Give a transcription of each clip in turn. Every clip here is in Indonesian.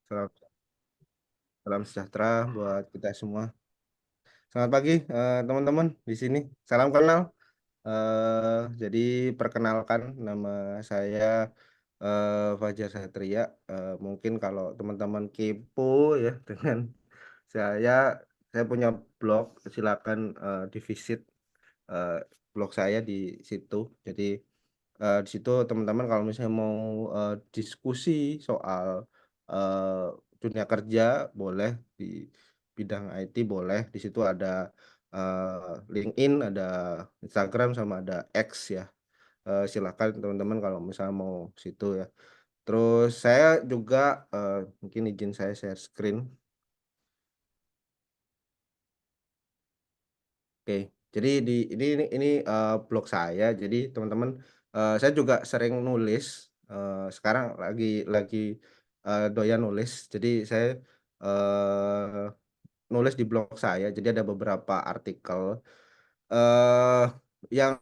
Salam, salam sejahtera buat kita semua. Selamat pagi, teman-teman di sini. Salam kenal. Jadi perkenalkan nama saya Fajar Satria. Mungkin kalau teman-teman kepo ya dengan saya, saya punya blog. Silakan divisit eh, blog saya di situ. Jadi di situ teman-teman kalau misalnya mau diskusi soal eh, dunia kerja boleh di bidang IT boleh. Di situ ada LinkedIn, ada Instagram sama ada X ya. Silakan teman-teman kalau misalnya mau situ ya. Terus saya juga mungkin izin saya share screen. Oke, jadi ini blog saya. Jadi teman-teman, saya juga sering nulis. Sekarang lagi doyan nulis. Jadi saya eh, nulis di blog saya. Jadi ada beberapa artikel eh yang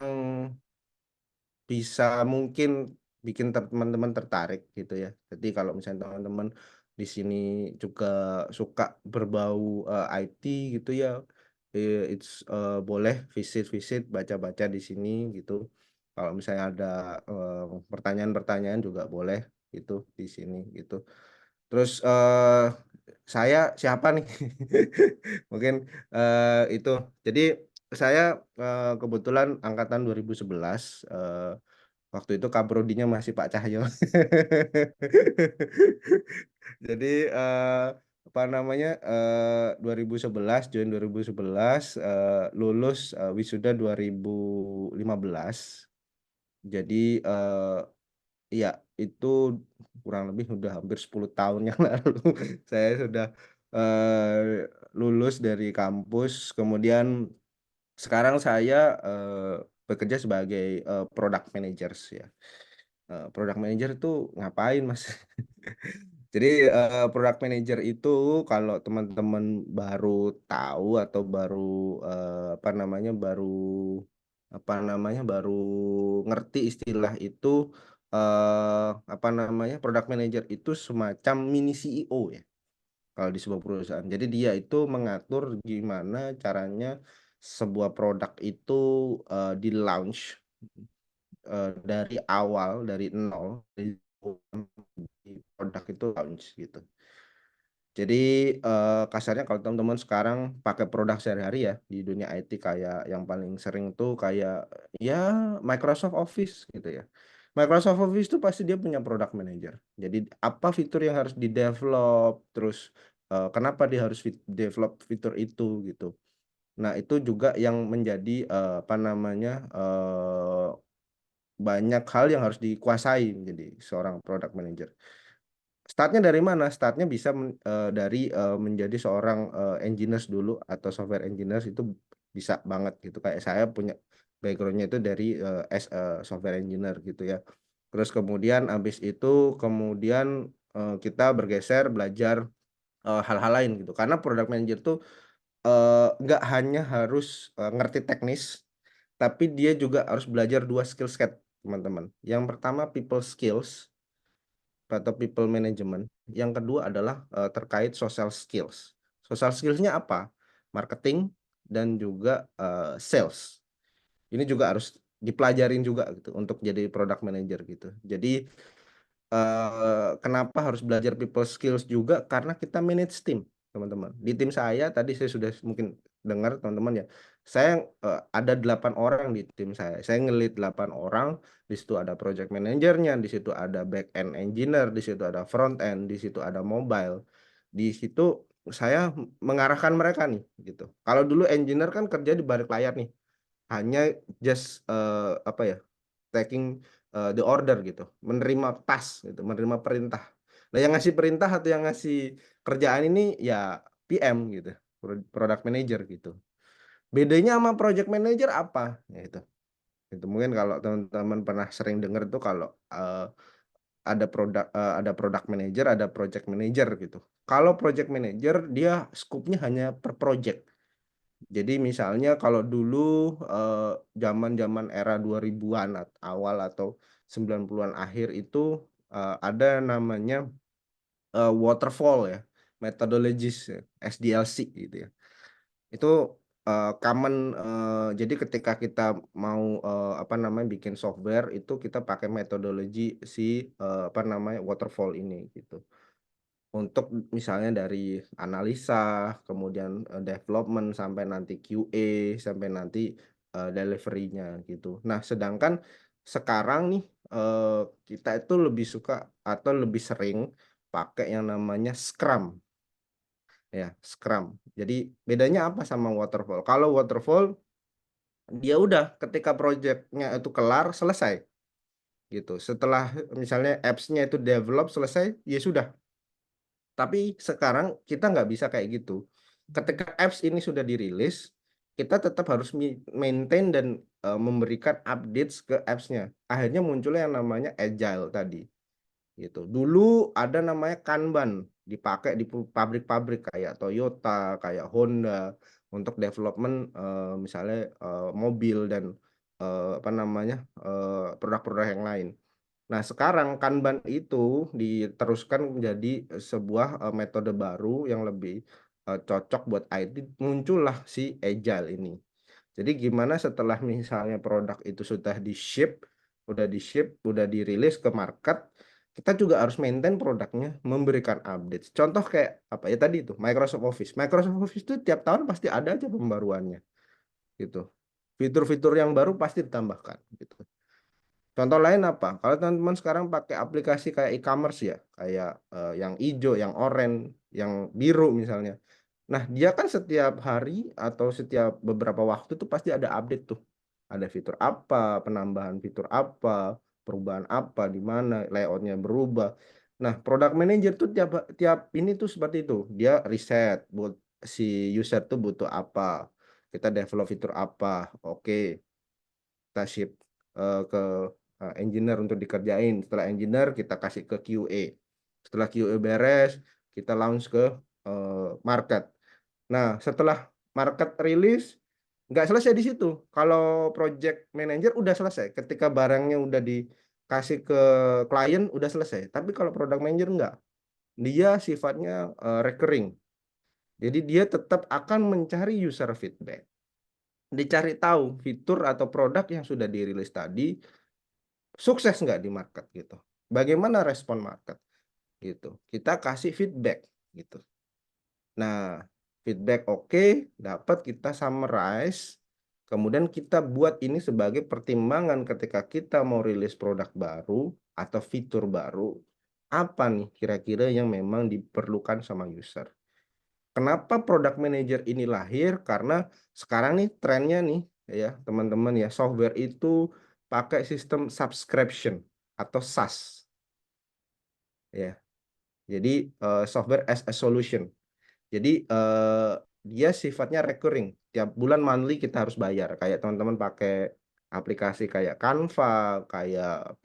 bisa mungkin bikin teman-teman tertarik gitu ya. Jadi kalau misalnya teman-teman di sini juga suka berbau IT gitu ya, boleh visit-visit baca-baca di sini gitu. Kalau misalnya ada pertanyaan-pertanyaan juga boleh gitu di sini gitu. Terus saya siapa nih? Mungkin itu. Jadi saya kebetulan angkatan 2011. Waktu itu kaprodinya masih Pak Cahyo. Jadi apa namanya 2011 join 2011 lulus wisuda 2015. Jadi iya itu kurang lebih udah hampir 10 tahun yang lalu saya sudah lulus dari kampus. Kemudian sekarang saya bekerja sebagai product managers ya. Product manager itu ngapain, Mas? Jadi, product manager itu kalau teman-teman baru tahu atau baru, baru ngerti istilah itu, apa namanya, product manager itu semacam mini CEO ya, kalau di sebuah perusahaan. Jadi dia itu mengatur gimana caranya sebuah produk itu, di-launch, dari awal, dari nol, di produk itu launch gitu. Jadi kasarnya kalau teman-teman sekarang pakai produk sehari-hari ya di dunia IT kayak yang paling sering tuh kayak ya Microsoft Office gitu ya. Microsoft Office tuh pasti dia punya product manager. Jadi apa fitur yang harus di-develop, terus kenapa dia harus develop fitur itu gitu. Nah, itu juga yang menjadi banyak hal yang harus dikuasai menjadi seorang product manager. Startnya dari mana? Startnya bisa dari menjadi seorang engineers dulu atau software engineers itu bisa banget gitu. Kayak saya punya backgroundnya itu dari as a software engineer gitu ya. Terus kemudian habis itu kemudian kita bergeser belajar hal-hal lain gitu. Karena product manager tuh nggak hanya harus ngerti teknis, tapi dia juga harus belajar dua skill set teman-teman. Yang pertama people skills atau people management. Yang kedua adalah terkait social skills. Social skills-nya apa? Marketing dan juga sales. Ini juga harus dipelajarin juga gitu untuk jadi product manager gitu. Jadi kenapa harus belajar people skills juga? Karena kita manage tim, teman-teman. Di tim saya tadi saya sudah mungkin dengar teman-teman ya. Saya ada 8 orang di tim saya. Saya ngelit 8 orang. Di situ ada project manajernya, di situ ada back end engineer, di situ ada front end, di situ ada mobile. Di situ saya mengarahkan mereka nih gitu. Kalau dulu engineer kan kerja di balik layar nih. Hanya just apa ya? Taking the order gitu, menerima task gitu, menerima perintah. Nah, yang ngasih perintah atau yang ngasih kerjaan ini ya PM gitu, product manager gitu. Bedanya sama project manager apa? Ya itu. Itu mungkin kalau teman-teman pernah sering dengar tuh kalau ada product manager, ada project manager gitu. Kalau project manager dia skupnya hanya per project. Jadi misalnya kalau dulu zaman-zaman era 2000-an awal atau 90-an akhir itu ada namanya waterfall ya, methodologies ya, SDLC gitu ya. Itu common, jadi ketika kita mau apa namanya bikin software itu kita pakai metodologi si apa namanya waterfall ini gitu. Untuk misalnya dari analisa, kemudian development sampai nanti QA, sampai nanti delivery-nya gitu. Nah, sedangkan sekarang nih kita itu lebih suka atau lebih sering pakai yang namanya Scrum ya, Scrum. Jadi bedanya apa sama waterfall? Kalau waterfall dia udah ketika projectnya itu kelar selesai gitu. Setelah misalnya apps-nya itu develop selesai, ya sudah. Tapi sekarang kita nggak bisa kayak gitu. Ketika apps ini sudah dirilis, kita tetap harus maintain dan memberikan updates ke apps-nya. Akhirnya munculnya yang namanya agile tadi. Gitu. Dulu ada namanya Kanban dipakai di pabrik-pabrik kayak Toyota, kayak Honda untuk development misalnya mobil dan apa namanya produk-produk yang lain. Nah, sekarang Kanban itu diteruskan menjadi sebuah metode baru yang lebih cocok buat IT, muncullah si Agile ini. Jadi gimana setelah misalnya produk itu sudah di ship, udah dirilis ke market, kita juga harus maintain produknya, memberikan update. Contoh kayak apa ya tadi itu Microsoft Office. Microsoft Office itu tiap tahun pasti ada aja pembaruannya gitu. Fitur-fitur yang baru pasti ditambahkan gitu. Contoh lain apa? Kalau teman-teman sekarang pakai aplikasi kayak e-commerce ya, kayak yang hijau, yang oranye, yang biru misalnya. Nah, dia kan setiap hari atau setiap beberapa waktu tuh pasti ada update tuh. Ada fitur apa, penambahan fitur apa, perubahan apa, di mana layoutnya berubah. Nah, product manager tuh tiap tiap ini tuh seperti itu. Dia riset buat si user tuh butuh apa. Kita develop fitur apa. Oke, kita ship ke engineer untuk dikerjain. Setelah engineer kita kasih ke QA. Setelah QA beres, kita launch ke market. Nah, setelah market rilis, nggak selesai di situ. Kalau project manager udah selesai. Ketika barangnya udah dikasih ke klien, udah selesai. Tapi kalau product manager nggak. Dia sifatnya recurring. Jadi dia tetap akan mencari user feedback. Dicari tahu fitur atau produk yang sudah dirilis tadi sukses nggak di market gitu. Bagaimana respon market gitu. Kita kasih feedback gitu. Nah, feedback oke, dapat kita summarize, kemudian kita buat ini sebagai pertimbangan ketika kita mau rilis produk baru atau fitur baru, apa nih kira-kira yang memang diperlukan sama user. Kenapa product manager ini lahir? Karena sekarang nih trennya nih ya teman-teman ya, software itu pakai sistem subscription atau SaaS ya. Jadi software as a solution. Jadi dia sifatnya recurring. Tiap bulan monthly kita harus bayar. Kayak teman-teman pakai aplikasi kayak Canva, kayak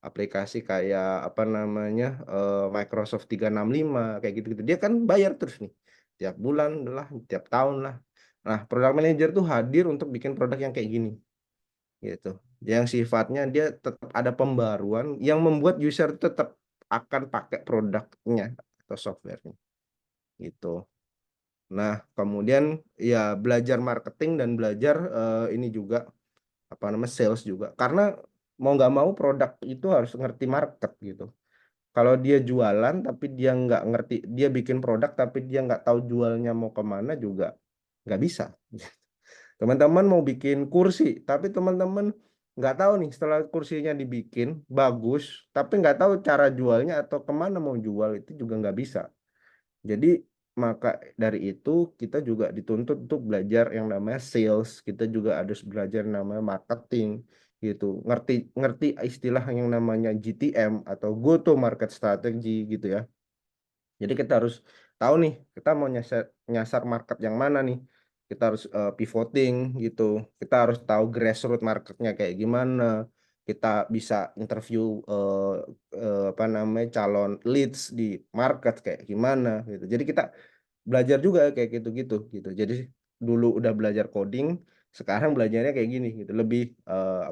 aplikasi kayak apa namanya Microsoft 365 kayak gitu-gitu. Dia kan bayar terus nih. Tiap bulan lah, tiap tahun lah. Nah, product manager tuh hadir untuk bikin produk yang kayak gini gitu. Yang sifatnya dia tetap ada pembaruan yang membuat user tetap akan pakai produknya atau softwarenya gitu. Nah, kemudian ya belajar marketing dan belajar ini juga apa namanya sales juga. Karena mau nggak mau produk itu harus ngerti market gitu. Kalau dia jualan tapi dia nggak ngerti, dia bikin produk tapi dia nggak tahu jualnya mau kemana juga nggak bisa. Teman-teman mau bikin kursi, tapi teman-teman nggak tahu nih setelah kursinya dibikin bagus, tapi nggak tahu cara jualnya atau kemana mau jual itu juga nggak bisa. Jadi maka dari itu kita juga dituntut untuk belajar yang namanya sales, kita juga harus belajar yang namanya marketing gitu. Ngerti ngerti istilah yang namanya GTM atau go to market strategy gitu ya. Jadi kita harus tahu nih, kita mau nyasar nyasar market yang mana nih. Kita harus pivoting gitu. Kita harus tahu grassroots marketnya kayak gimana. Kita bisa interview apa namanya calon leads di market kayak gimana gitu. Jadi kita belajar juga kayak gitu-gitu gitu. Jadi dulu udah belajar coding, sekarang belajarnya kayak gini gitu. Lebih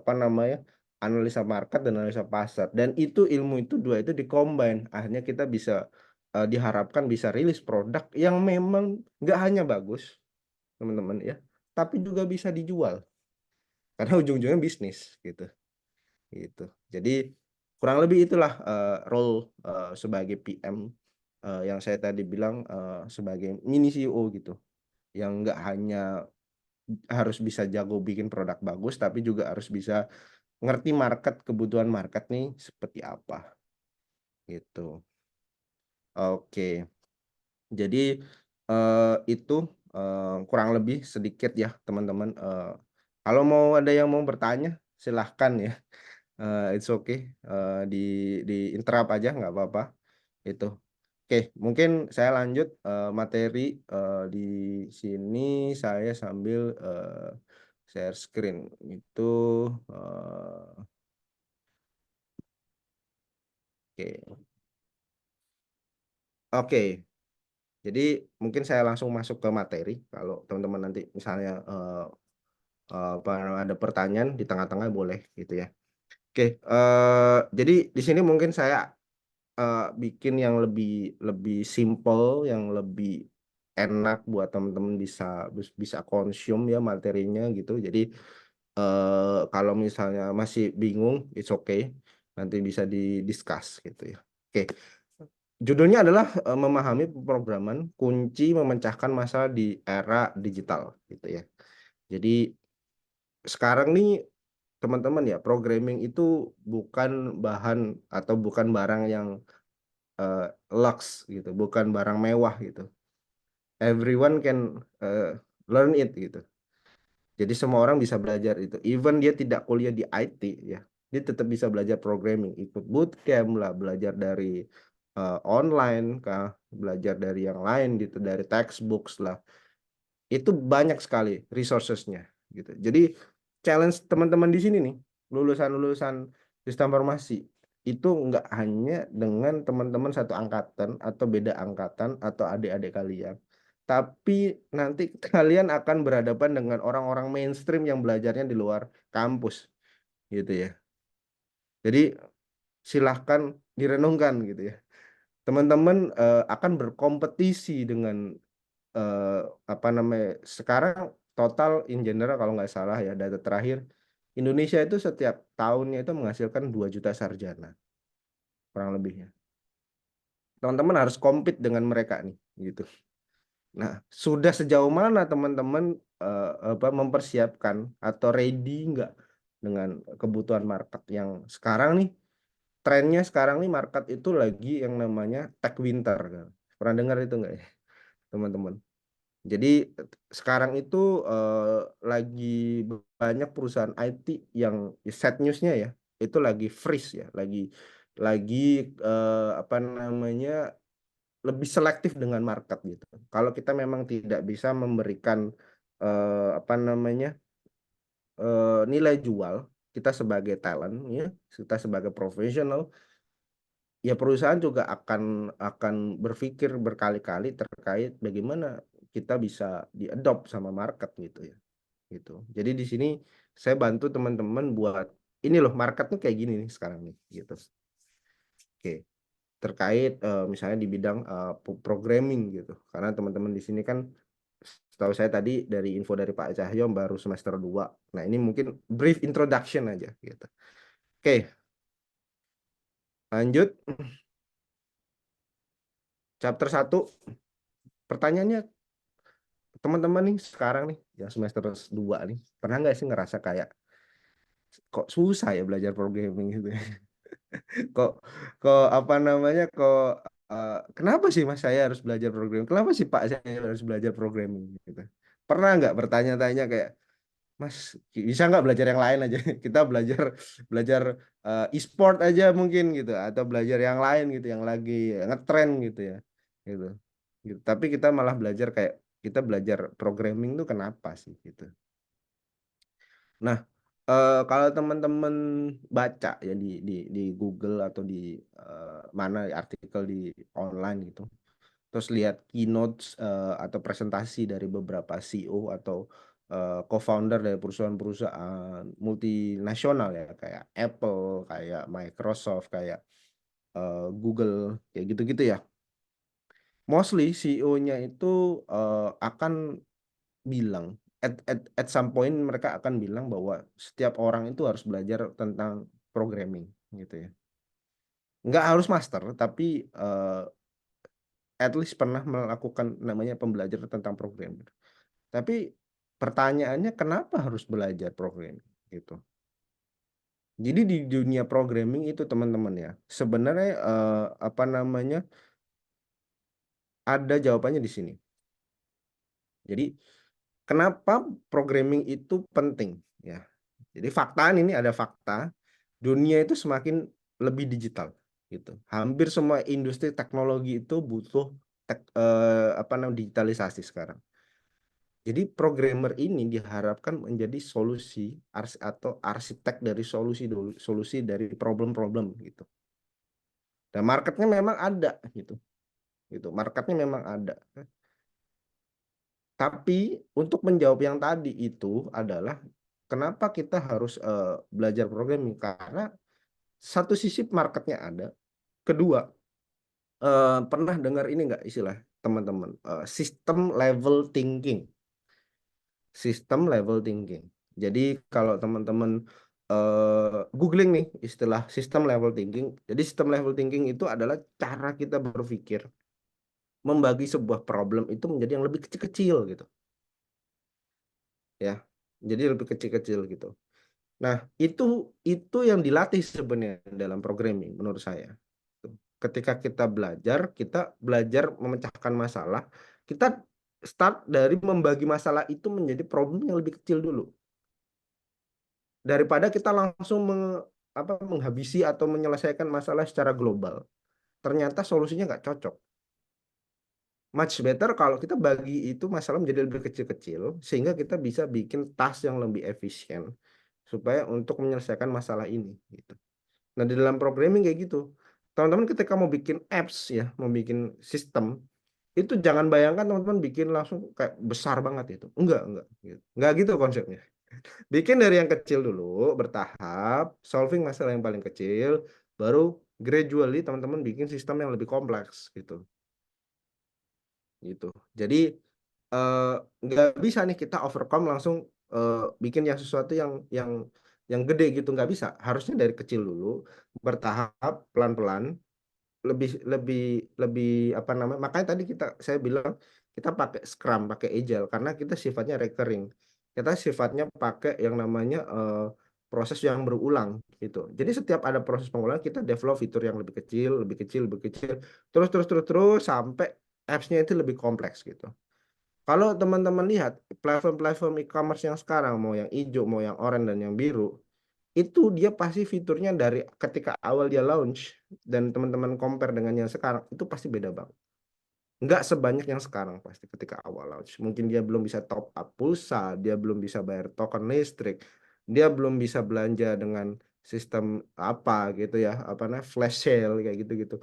apa namanya analisa market dan analisa pasar. Dan itu ilmu itu dua itu dikombin. Akhirnya kita bisa diharapkan bisa rilis produk yang memang nggak hanya bagus, teman-teman ya, tapi juga bisa dijual. Karena ujung-ujungnya bisnis gitu. Gitu. Jadi kurang lebih itulah role sebagai PM yang saya tadi bilang sebagai mini CEO gitu. Yang nggak hanya harus bisa jago bikin produk bagus, tapi juga harus bisa ngerti market, kebutuhan market nih seperti apa gitu. Oke, jadi itu kurang lebih sedikit ya teman-teman. Kalau mau ada yang mau bertanya, silahkan ya. It's okay, di interrupt aja nggak apa-apa itu. Oke, mungkin saya lanjut materi di sini saya sambil share screen itu. Oke, oke. Jadi mungkin saya langsung masuk ke materi. Kalau teman-teman nanti misalnya apa ada pertanyaan di tengah-tengah boleh gitu ya. Oke, jadi di sini mungkin saya bikin yang lebih lebih simple, yang lebih enak buat teman-teman bisa bisa konsum ya materinya gitu. Jadi kalau misalnya masih bingung, it's okay, nanti bisa didiscuss gitu ya. Oke, judulnya adalah memahami pemrograman kunci memecahkan masalah di era digital gitu ya. Jadi sekarang nih teman-teman ya, programming itu bukan bahan atau bukan barang yang lux gitu, bukan barang mewah gitu. Everyone can learn it gitu. Jadi semua orang bisa belajar itu. Even dia tidak kuliah di IT ya, dia tetap bisa belajar programming, ikut bootcamp lah, belajar dari online kah, belajar dari yang lain gitu, dari textbooks lah. Itu banyak sekali resourcesnya gitu. Jadi challenge teman-teman di sini nih, lulusan-lulusan sistem informasi itu nggak hanya dengan teman-teman satu angkatan atau beda angkatan atau adik-adik kalian, tapi nanti kalian akan berhadapan dengan orang-orang mainstream yang belajarnya di luar kampus gitu ya. Jadi silahkan direnungkan gitu ya. Teman-teman akan berkompetisi dengan eh, apa namanya sekarang total in general kalau nggak salah ya data terakhir Indonesia itu setiap tahunnya itu menghasilkan 2 juta sarjana kurang lebihnya. Teman-teman harus compete dengan mereka nih gitu. Nah, sudah sejauh mana teman-teman apa mempersiapkan atau ready nggak dengan kebutuhan market yang sekarang nih, trennya sekarang nih market itu lagi yang namanya tech winter kan. Pernah dengar itu nggak ya, teman-teman? Jadi sekarang itu lagi banyak perusahaan IT yang sad newsnya ya, itu lagi freeze ya, lagi apa namanya lebih selektif dengan market gitu. Kalau kita memang tidak bisa memberikan apa namanya nilai jual kita sebagai talent ya, kita sebagai profesional, ya perusahaan juga akan berpikir berkali-kali terkait bagaimana kita bisa diadopt sama market gitu ya gitu. Jadi di sini saya bantu teman-teman buat ini loh marketnya kayak gini nih sekarang nih gitu. Oke, terkait misalnya di bidang programming gitu. Karena teman-teman di sini kan setahu saya tadi dari info dari Pak Cahyo baru semester 2. Nah, ini mungkin brief introduction aja gitu. Oke, lanjut chapter 1. Pertanyaannya teman-teman nih sekarang nih yang semester 2 nih, pernah nggak sih ngerasa kayak kok susah ya belajar programming gitu ya? Kok kok apa namanya kok kenapa sih Mas saya harus belajar programming? Kenapa sih Pak saya harus belajar programming gitu? Pernah nggak bertanya-tanya kayak Mas bisa nggak belajar yang lain aja? Kita belajar belajar e-sport aja mungkin gitu atau belajar yang lain gitu yang lagi ngetren gitu ya. Gitu. Gitu. Tapi kita malah belajar kayak kita belajar programming tuh kenapa sih gitu. Nah, kalau teman-teman baca ya di Google atau di mana artikel di online gitu, terus lihat keynote atau presentasi dari beberapa CEO atau co-founder dari perusahaan-perusahaan multinasional ya kayak Apple, kayak Microsoft, kayak Google, kayak gitu-gitu ya. Mostly CEO-nya itu akan bilang at some point mereka akan bilang bahwa setiap orang itu harus belajar tentang programming gitu ya. Nggak harus master, tapi at least pernah melakukan namanya pembelajaran tentang programming. Tapi pertanyaannya kenapa harus belajar programming gitu. Jadi di dunia programming itu teman-teman ya, sebenarnya apa namanya ada jawabannya di sini. Jadi kenapa programming itu penting ya? Jadi ini ada fakta, dunia itu semakin lebih digital gitu. Hampir semua industri teknologi itu butuh apa namanya digitalisasi sekarang. Jadi programmer ini diharapkan menjadi solusi atau arsitek dari solusi dari problem-problem gitu. Dan marketnya memang ada gitu, gitu. Marketnya memang ada. Tapi untuk menjawab yang tadi itu adalah kenapa kita harus belajar programming? Karena satu sisi marketnya ada, kedua pernah dengar ini nggak istilah teman-teman system level thinking, sistem level thinking. Jadi kalau teman-teman googling nih istilah sistem level thinking, jadi sistem level thinking itu adalah cara kita berpikir membagi sebuah problem itu menjadi yang lebih kecil-kecil gitu ya. Jadi lebih kecil-kecil gitu. Nah, itu yang dilatih sebenarnya dalam programming menurut saya. Ketika kita belajar memecahkan masalah, kita start dari membagi masalah itu menjadi problem yang lebih kecil dulu. Daripada kita langsung menghabisi atau menyelesaikan masalah secara global. Ternyata solusinya nggak cocok. Much better kalau kita bagi itu masalah menjadi lebih kecil-kecil, sehingga kita bisa bikin task yang lebih efisien, supaya untuk menyelesaikan masalah ini. Gitu. Nah, di dalam programming kayak gitu. Teman-teman ketika mau bikin apps ya, mau bikin sistem, itu jangan bayangkan teman-teman bikin langsung kayak besar banget itu. Enggak gitu. Enggak gitu konsepnya. Bikin dari yang kecil dulu, bertahap, solving masalah yang paling kecil, baru gradually teman-teman bikin sistem yang lebih kompleks gitu. Gitu. Jadi eh, nggak bisa nih kita overcome langsung bikin yang sesuatu yang gede gitu nggak bisa. Harusnya dari kecil dulu, bertahap, pelan-pelan, lebih lebih lebih apa namanya? Makanya tadi saya bilang kita pakai Scrum, pakai Agile karena kita sifatnya recurring. Kita sifatnya pakai yang namanya proses yang berulang gitu. Jadi setiap ada proses pengulangan kita develop fitur yang lebih kecil, lebih kecil, lebih kecil, terus sampai apps-nya itu lebih kompleks gitu. Kalau teman-teman lihat platform-platform e-commerce yang sekarang, mau yang hijau, mau yang oranye dan yang biru, itu dia pasti fiturnya dari ketika awal dia launch dan teman-teman compare dengan yang sekarang, itu pasti beda banget. Nggak sebanyak yang sekarang pasti ketika awal launch. Mungkin dia belum bisa top up pulsa, dia belum bisa bayar token listrik, dia belum bisa belanja dengan sistem apa gitu ya, apa namanya flash sale kayak gitu-gitu.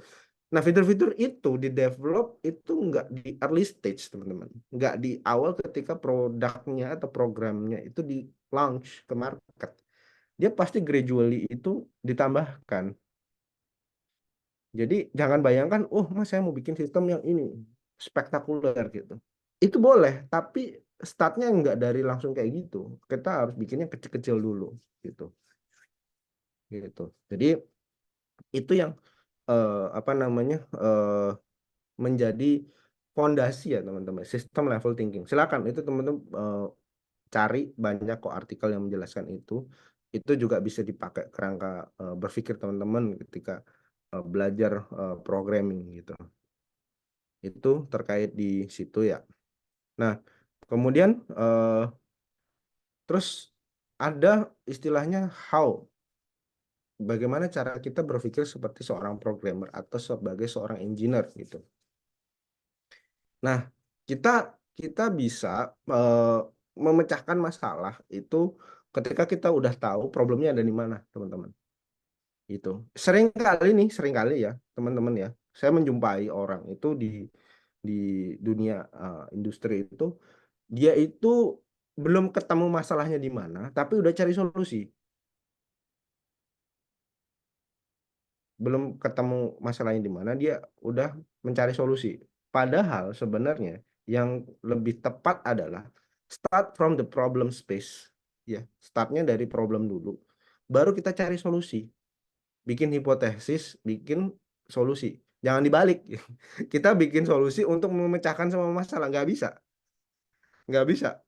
Nah, fitur-fitur itu di develop itu nggak di early stage, teman-teman. Nggak di awal ketika produknya atau programnya itu di launch ke market. Dia pasti gradually itu ditambahkan. Jadi jangan bayangkan, oh mas saya mau bikin sistem yang ini spektakuler gitu. Itu boleh, tapi startnya nggak dari langsung kayak gitu. Kita harus bikinnya kecil-kecil dulu gitu. Gitu. Jadi itu yang apa namanya menjadi fondasi ya teman-teman. Sistem level thinking. Silakan itu teman-teman cari banyak kok artikel yang menjelaskan itu. Itu juga bisa dipakai kerangka berpikir teman-teman ketika belajar programming gitu. Itu terkait di situ ya. Nah, kemudian terus ada istilahnya how. Bagaimana cara kita berpikir seperti seorang programmer atau sebagai seorang engineer gitu. Nah, kita kita bisa eh, memecahkan masalah itu ketika kita udah tahu problemnya ada di mana, teman-teman. Itu sering kali ya, teman-teman ya. Saya menjumpai orang itu di dunia industri itu, dia itu belum ketemu masalahnya di mana, tapi udah cari solusi. Belum ketemu masalahnya di mana, dia udah mencari solusi. Padahal sebenarnya yang lebih tepat adalah start from the problem space. Ya, startnya dari problem dulu. Baru kita cari solusi. Bikin hipotesis, bikin solusi. Jangan dibalik. Kita bikin solusi untuk memecahkan semua masalah. Nggak bisa.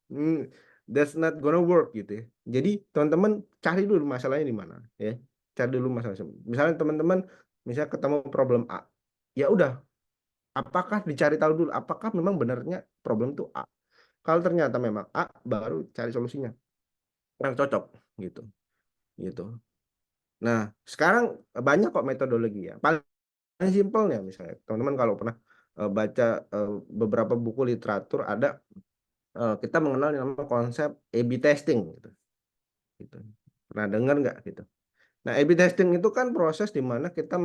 That's not gonna work gitu ya. Jadi teman-teman cari dulu masalahnya di mana ya. Cari dulu masalahnya. Misalnya teman-teman misalnya ketemu problem A. Ya udah, apakah dicari tahu dulu apakah memang benarnya problem itu A. Kalau ternyata memang A, baru cari solusinya yang cocok gitu. Gitu. Nah, sekarang banyak kok metodologi ya. Paling simpelnya misalnya, teman-teman kalau pernah baca beberapa buku literatur ada kita mengenal yang namanya konsep A/B testing gitu. Gitu. Pernah dengar nggak gitu? Nah, A/B testing itu kan proses di mana kita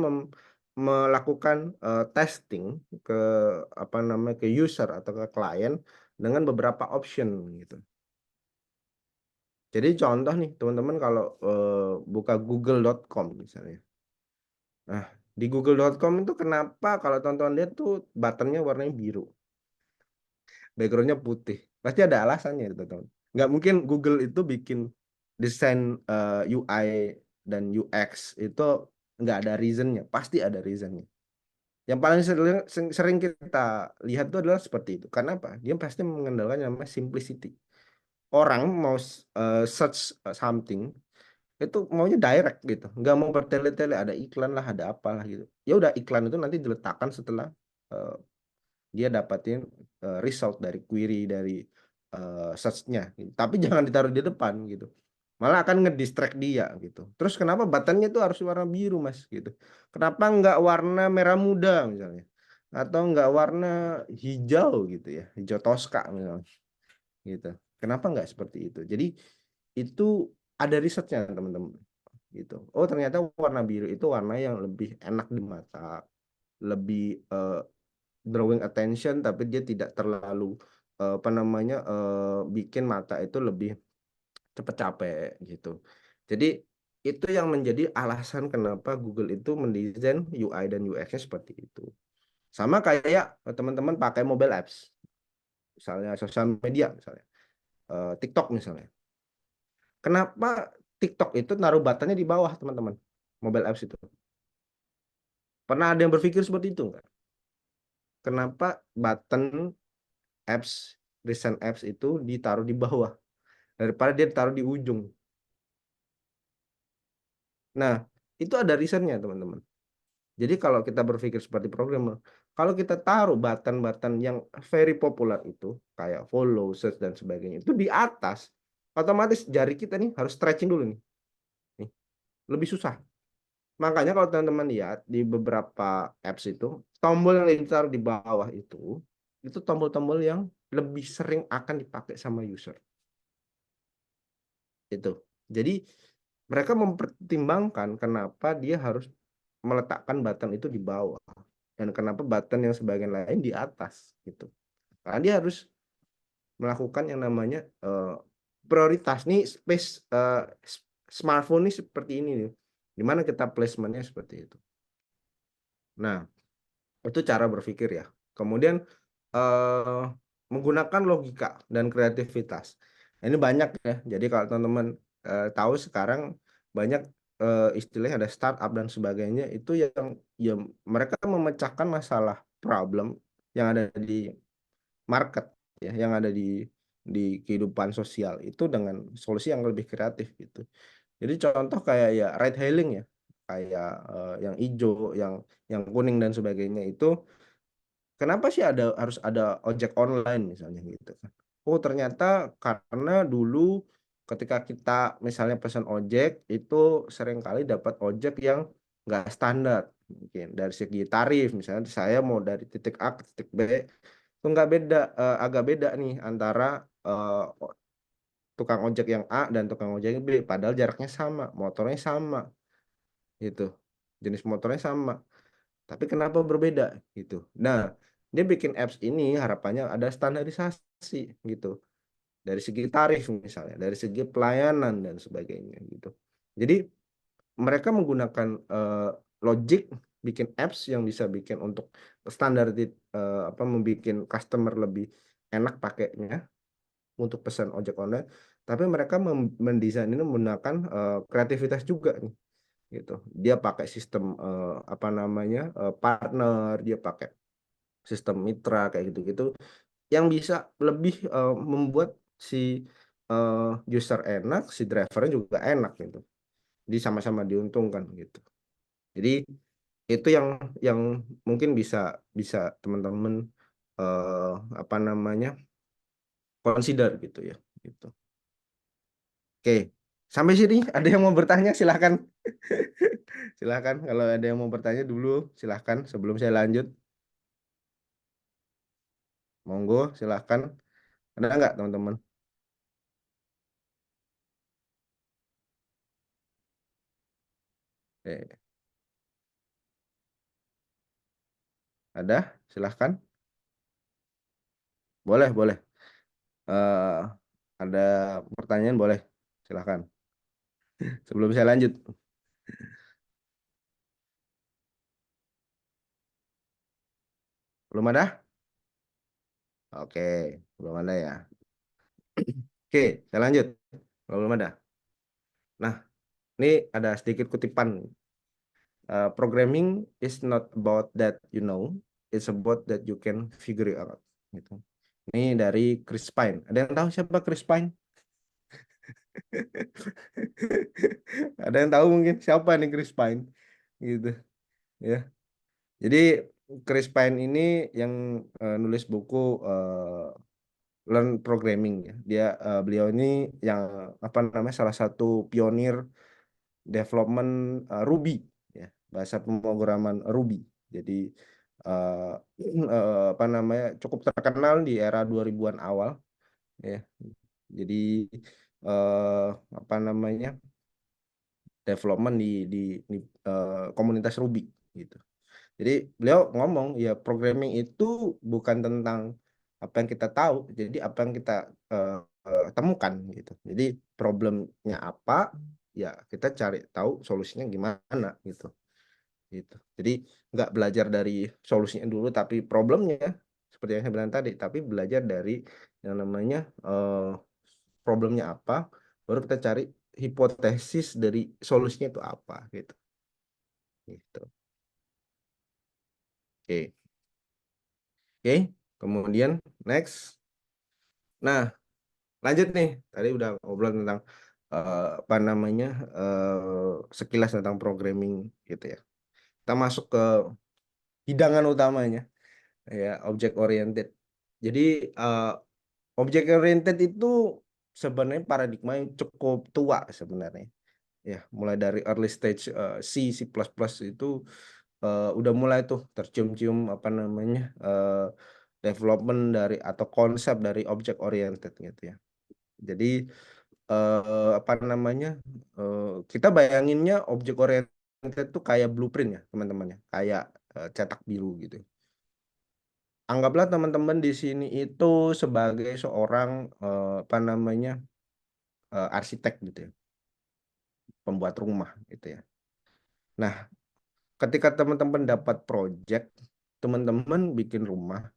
melakukan testing ke apa namanya ke user atau ke klien dengan beberapa option gitu. Jadi contoh nih teman-teman kalau buka google.com misalnya. Nah, di google.com itu kenapa kalau teman-teman lihat tuh buttonnya warnanya biru, backgroundnya putih. Pasti ada alasannya itu teman. Nggak mungkin Google itu bikin desain UI dan UX itu nggak ada reasonnya. Pasti ada reasonnya. Yang paling sering kita lihat itu adalah seperti itu. Karena apa? Dia pasti mengandalkan yang namanya simplicity. Orang mau search something itu maunya direct gitu, nggak mau bertele-tele, ada iklan lah, ada apalah gitu. Ya udah, iklan itu nanti diletakkan setelah eh, dia dapatin result dari query dari search-nya gitu. Tapi jangan ditaruh di depan gitu, malah akan ngedistract dia gitu. Terus kenapa buttonnya itu harus warna biru mas gitu, kenapa nggak warna merah muda misalnya, atau nggak warna hijau gitu ya, hijau toska misalnya gitu. Kenapa nggak seperti itu? Jadi itu ada risetnya teman-teman gitu. Oh ternyata warna biru itu warna yang lebih enak di mata, lebih drawing attention, tapi dia tidak terlalu apa namanya bikin mata itu lebih cepat capek gitu. Jadi itu yang menjadi alasan kenapa Google itu mendesain UI dan UX-nya seperti itu. Sama kayak teman-teman pakai mobile apps, misalnya sosial media, misalnya TikTok misalnya. Kenapa TikTok itu naruh buttonnya di bawah teman-teman? Mobile apps itu. Pernah ada yang berpikir seperti itu nggak? Kenapa button apps, recent apps itu ditaruh di bawah daripada dia ditaruh di ujung? Nah, itu ada risetnya teman-teman. Jadi kalau kita berpikir seperti programmer, kalau kita taruh button-button yang very popular itu, kayak follow, search, dan sebagainya, itu di atas, otomatis jari kita nih harus stretching dulu nih. Nih, lebih susah. Makanya kalau teman-teman lihat di beberapa apps itu, tombol yang ditaruh di bawah itu tombol-tombol yang lebih sering akan dipakai sama user. Itu. Jadi mereka mempertimbangkan kenapa dia harus meletakkan button itu di bawah dan kenapa button yang sebagian lain di atas gitu. Karena dia harus melakukan yang namanya prioritas nih space smartphone ini seperti ini nih. Dimana kita placementnya seperti itu. Nah, itu cara berpikir ya. Kemudian eh, menggunakan logika dan kreativitas. Nah, ini banyak ya. Jadi kalau teman-teman tahu sekarang banyak istilahnya ada startup dan sebagainya itu yang ya mereka memecahkan masalah problem yang ada di market ya, yang ada di kehidupan sosial itu dengan solusi yang lebih kreatif gitu. Jadi contoh kayak ya ride hailing ya, kayak yang hijau, yang kuning dan sebagainya itu. Kenapa sih harus ada ojek online misalnya gitu kan? Oh ternyata karena dulu ketika kita misalnya pesan ojek itu seringkali dapat ojek yang nggak standar, mungkin dari segi tarif misalnya saya mau dari titik A ke titik B itu nggak beda, agak beda nih antara eh, tukang ojek yang A dan tukang ojek yang B, padahal jaraknya sama, motornya sama gitu, jenis motornya sama. Tapi kenapa berbeda gitu? Nah, dia bikin apps ini harapannya ada standarisasi gitu. Dari segi tarif misalnya, dari segi pelayanan dan sebagainya gitu. Jadi mereka menggunakan logik bikin apps yang bisa bikin untuk standar apa membuat customer lebih enak pakainya untuk pesan ojek online, tapi mereka mendesain ini menggunakan kreativitas juga nih gitu. Dia pakai sistem apa namanya partner, dia pakai sistem mitra kayak gitu-gitu yang bisa lebih membuat si user enak, si drivernya juga enak gitu. Jadi sama-sama diuntungkan gitu. Jadi itu yang mungkin bisa bisa teman-teman eh, apa namanya consider gitu ya. Gitu. Oke, sampai sini ada yang mau bertanya silahkan. Silahkan kalau ada yang mau bertanya dulu silahkan sebelum saya lanjut. Monggo silahkan. Ada nggak teman-teman? Eh, ada? Silahkan. Boleh, boleh. Eh, ada pertanyaan boleh. Silahkan. Sebelum saya lanjut. Belum ada? Oke, belum ada ya. Oke, saya lanjut. Kalau belum ada. Nah, ini ada sedikit kutipan. Programming is not about that you know, it's about that you can figure it out. Gitu. Ini dari Chris Pine. Ada yang tahu siapa Chris Pine? Ada yang tahu mungkin siapa nih Chris Pine? Gitu, ya. Jadi Chris Pine ini yang nulis buku Learn Programming ya. Beliau ini yang apa namanya salah satu pionir development Ruby ya, bahasa pemrograman Ruby. Jadi eh, apa namanya cukup terkenal di era 2000-an awal ya. Jadi eh, apa namanya development di komunitas Ruby gitu. Jadi beliau ngomong ya programming itu bukan tentang apa yang kita tahu, jadi apa yang kita eh, temukan gitu. Jadi problemnya apa, ya kita cari tahu solusinya gimana gitu. Gitu. Jadi nggak belajar dari solusinya dulu, tapi problemnya seperti yang saya bilang tadi, tapi belajar dari yang namanya problemnya apa, baru kita cari hipotesis dari solusinya itu apa gitu. Gitu. Oke. Oke, kemudian next. Nah, lanjut nih. Tadi udah ngobrol tentang apa namanya sekilas tentang programming gitu ya. Kita masuk ke hidangan utamanya ya, object oriented. Jadi eh, object oriented itu sebenarnya paradigma yang cukup tua sebenarnya. Ya, mulai dari early stage C++ itu udah mulai tuh tercium-cium apa namanya development dari atau konsep dari object oriented gitu ya. Jadi apa namanya kita bayanginnya object oriented tuh kayak blueprint ya teman-teman ya, kayak cetak biru gitu. Anggaplah teman-teman di sini itu sebagai seorang apa namanya arsitek gitu ya, pembuat rumah gitu ya. Nah, ketika teman-teman dapat project, teman-teman bikin rumah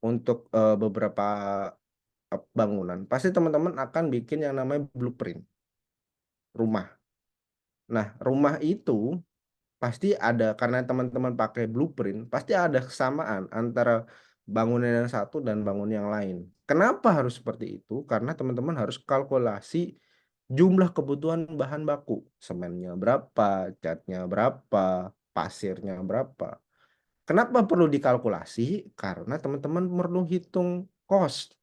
untuk beberapa bangunan, pasti teman-teman akan bikin yang namanya blueprint rumah. Nah, rumah itu pasti ada karena teman-teman pakai blueprint, pasti ada kesamaan antara bangunan yang satu dan bangunan yang lain. Kenapa harus seperti itu? Karena teman-teman harus kalkulasi jumlah kebutuhan bahan baku. Semennya berapa, catnya berapa, pasirnya berapa. Kenapa perlu dikalkulasi? Karena teman-teman perlu hitung cost,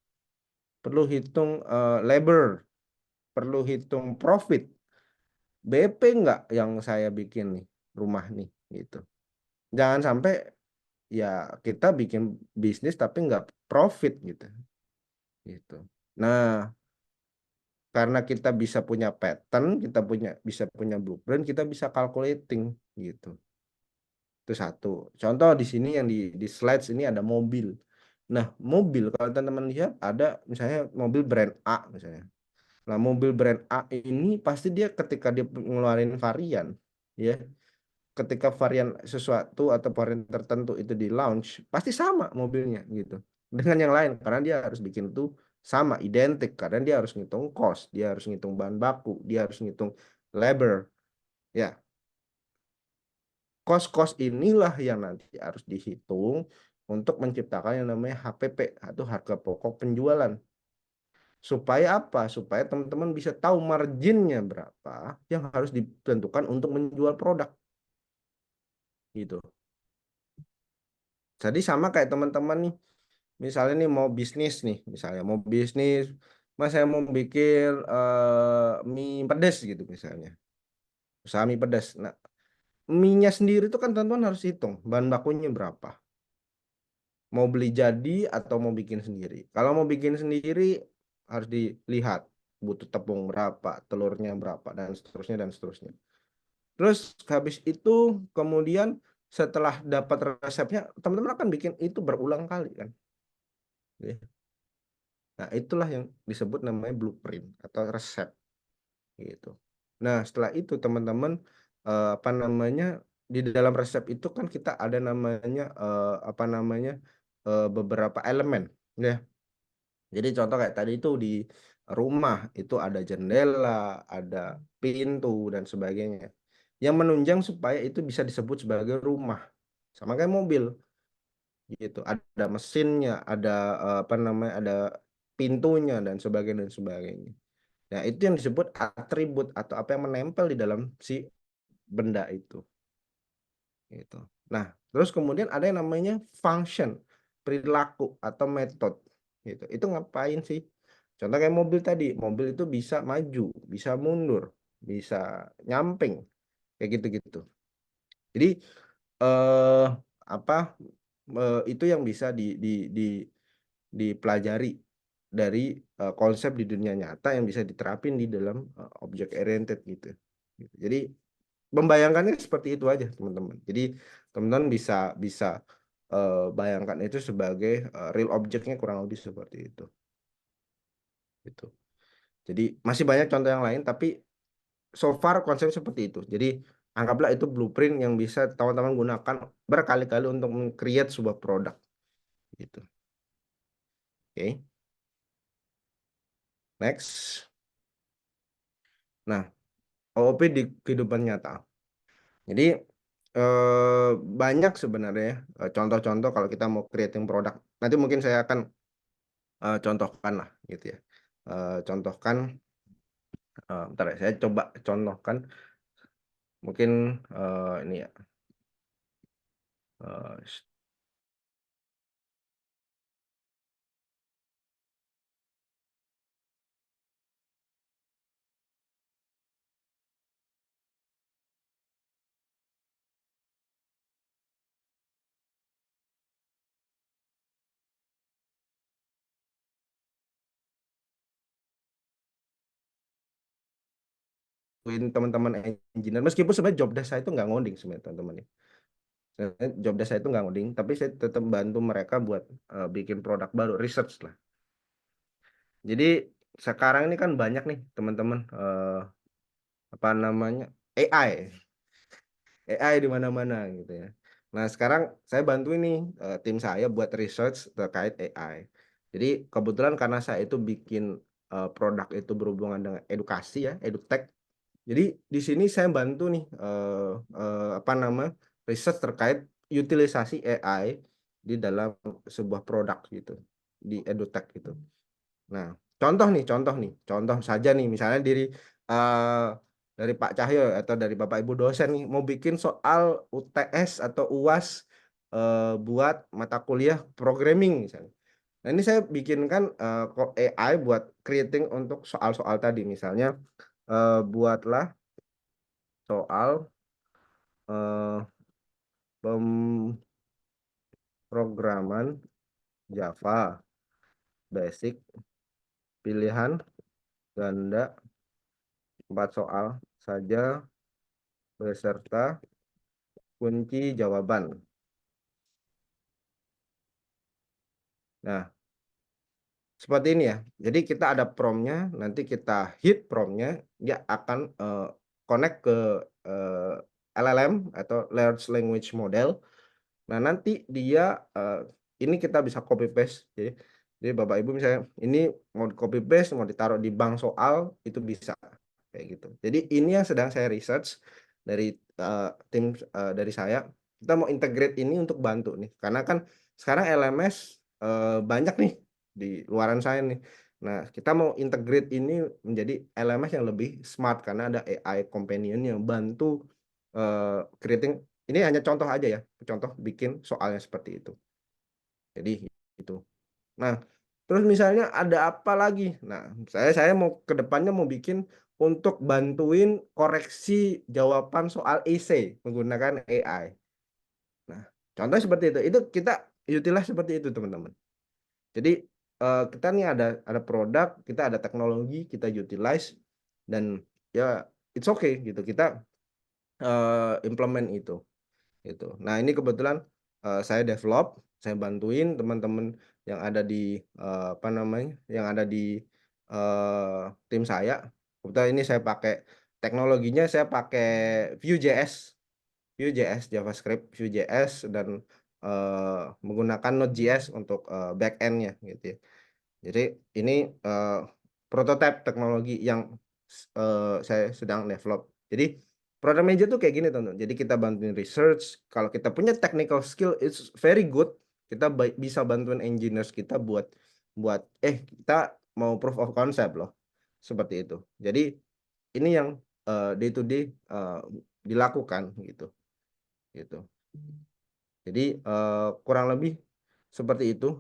perlu hitung labor, perlu hitung profit. BP nggak yang saya bikin nih rumah nih gitu. Jangan sampai ya kita bikin bisnis tapi nggak profit gitu. Gitu. Nah, karena kita bisa punya pattern, kita bisa punya blueprint, kita bisa calculating gitu. Itu satu. Contoh di sini yang di slides ini ada mobil. Nah, mobil kalau teman-teman lihat ada misalnya mobil brand A misalnya. Nah, mobil brand A ini pasti dia ketika dia ngeluarin varian ya, ketika varian sesuatu atau varian tertentu itu di launch, pasti sama mobilnya gitu dengan yang lain karena dia harus bikin itu sama, identik karena dia harus ngitung cost, dia harus ngitung bahan baku, dia harus ngitung labor. Ya, kos-kos inilah yang nanti harus dihitung untuk menciptakan yang namanya HPP atau harga pokok penjualan. Supaya apa? Supaya teman-teman bisa tahu marginnya berapa yang harus ditentukan untuk menjual produk gitu. Jadi sama kayak teman-teman nih, misalnya nih mau bisnis nih, misalnya mau bisnis, mas saya mau bikin mie pedas gitu misalnya, usaha mie pedas. Nah, mie-nya sendiri itu kan teman-teman harus hitung bahan bakunya berapa. Mau beli jadi atau mau bikin sendiri. Kalau mau bikin sendiri harus dilihat butuh tepung berapa, telurnya berapa, dan seterusnya dan seterusnya. Terus habis itu kemudian setelah dapat resepnya, teman-teman akan bikin itu berulang kali kan. Ya. Nah, itulah yang disebut namanya blueprint atau resep gitu. Nah, setelah itu teman-teman apa namanya di dalam resep itu kan kita ada namanya apa namanya beberapa elemen ya. Jadi contoh kayak tadi itu di rumah itu ada jendela, ada pintu dan sebagainya. Yang menunjang supaya itu bisa disebut sebagai rumah. Sama kayak mobil gitu. Ada mesinnya, ada apa namanya, ada pintunya dan sebagainya dan sebagainya. Nah, itu yang disebut atribut atau apa yang menempel di dalam si benda itu gitu. Nah, terus kemudian ada yang namanya function, perilaku atau metode gitu. Itu ngapain sih? Contoh kayak mobil tadi, mobil itu bisa maju, bisa mundur, bisa nyamping, kayak gitu-gitu. Jadi eh apa itu yang bisa dipelajari dari konsep di dunia nyata yang bisa diterapin di dalam object oriented gitu. Gitu. Jadi membayangkannya seperti itu aja teman-teman. Jadi teman-teman bisa bisa bayangkan itu sebagai real objectnya kurang lebih seperti itu. Gitu. Jadi masih banyak contoh yang lain, tapi so far konsep seperti itu. Jadi anggaplah itu blueprint yang bisa teman-teman gunakan berkali-kali untuk meng-create sebuah produk. Gitu. Oke, next. Nah, OOP di kehidupan nyata. Jadi banyak sebenarnya ya, contoh-contoh kalau kita mau creating produk. Nanti mungkin saya akan contohkan lah gitu ya. Contohkan, bentar ya, saya coba contohkan mungkin ini ya. eh, teman-teman engineer, meskipun sebenarnya job desk saya itu nggak ngoding sebenarnya teman-teman ya. Sebenarnya job desk saya itu nggak ngoding, tapi saya tetap bantu mereka buat bikin produk baru, research lah. Jadi sekarang ini kan banyak nih teman-teman apa namanya AI. AI di mana-mana gitu ya. Nah, sekarang saya bantu ini tim saya buat research terkait AI. Jadi kebetulan karena saya itu bikin produk itu berhubungan dengan edukasi ya, edutech. Jadi di sini saya bantu nih apa nama research terkait utilisasi AI di dalam sebuah produk gitu di edutech gitu. Nah, contoh saja nih, misalnya eh, dari Pak Cahyo atau dari Bapak Ibu dosen nih mau bikin soal UTS atau UAS buat mata kuliah programming misalnya. Nah, ini saya bikinkan kok AI buat creating untuk soal-soal tadi, misalnya buatlah soal eh, pemrograman Java basic pilihan ganda 4 soal saja beserta kunci jawaban. Nah, seperti ini ya. Jadi kita ada promptnya, nanti kita hit promptnya, dia akan connect ke LLM atau large language model. Nah, nanti dia ini kita bisa copy paste. Jadi Bapak Ibu misalnya ini mau copy paste, mau ditaruh di bank soal itu bisa kayak gitu. Jadi ini yang sedang saya research dari tim dari saya. Kita mau integrate ini untuk bantu nih. Karena kan sekarang LMS banyak nih di luaran saya nih. Nah, kita mau integrate ini menjadi LMS yang lebih smart karena ada AI companion yang bantu creating. Ini hanya contoh aja ya, contoh bikin soalnya seperti itu. Jadi itu. Nah, terus misalnya ada apa lagi? Nah, saya mau ke depannya mau bikin untuk bantuin koreksi jawaban soal essay menggunakan AI. Nah, contoh seperti itu. Itu kita utilize seperti itu, teman-teman. Jadi kita nih ada produk, kita ada teknologi, kita utilize dan ya it's okay gitu. Kita implement itu. Gitu. Nah, ini kebetulan saya develop, saya bantuin teman-teman yang ada di apa namanya, yang ada di tim saya. Kebetulan ini saya pakai teknologinya, saya pakai Vue.js, Vue.js, JavaScript, Vue.js dan menggunakan Node.js untuk back-end-nya gitu ya. Jadi ini eh, prototipe teknologi yang saya sedang develop. Jadi product manager tuh kayak gini teman-teman. Jadi kita bantuin research. Kalau kita punya technical skill, it's very good. Kita bisa bantuin engineers kita buat buat kita mau proof of concept loh. Seperti itu. Jadi ini yang day to day dilakukan gitu. Gitu. Jadi kurang lebih seperti itu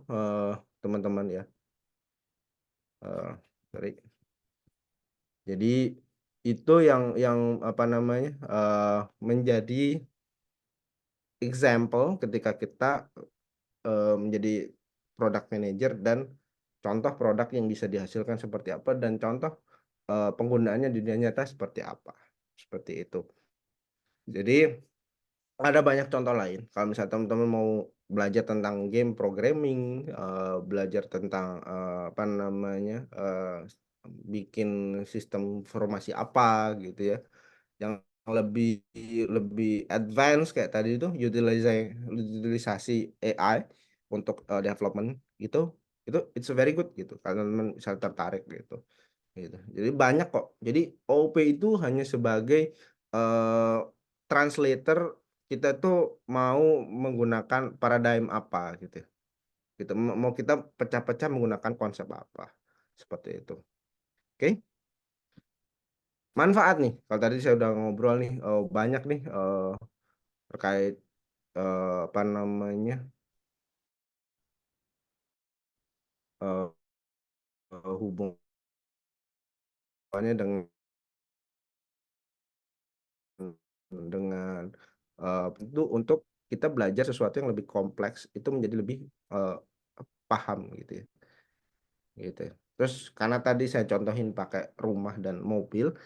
teman-teman ya. Sorry. Jadi itu yang apa namanya menjadi example ketika kita menjadi product manager dan contoh produk yang bisa dihasilkan seperti apa dan contoh penggunaannya di dunia nyata seperti apa. Seperti itu. Jadi ada banyak contoh lain. Kalau misalnya teman-teman mau belajar tentang game programming, belajar tentang apa namanya bikin sistem informasi apa gitu ya, yang lebih lebih advance kayak tadi itu utilisasi AI untuk development gitu, itu it's very good gitu. Karena teman bisa tertarik gitu. Gitu. Jadi banyak kok. Jadi OOP itu hanya sebagai eh, translator kita tuh mau menggunakan paradigm apa gitu. Gitu. Mau kita pecah-pecah menggunakan konsep apa. Seperti itu. Oke. Manfaat nih. Kalau tadi saya udah ngobrol nih banyak nih terkait apa namanya? eh, hubungannya dengan dengan itu untuk kita belajar sesuatu yang lebih kompleks itu menjadi lebih eh, paham gitu ya gitu ya. Terus karena tadi saya contohin pakai rumah dan mobil,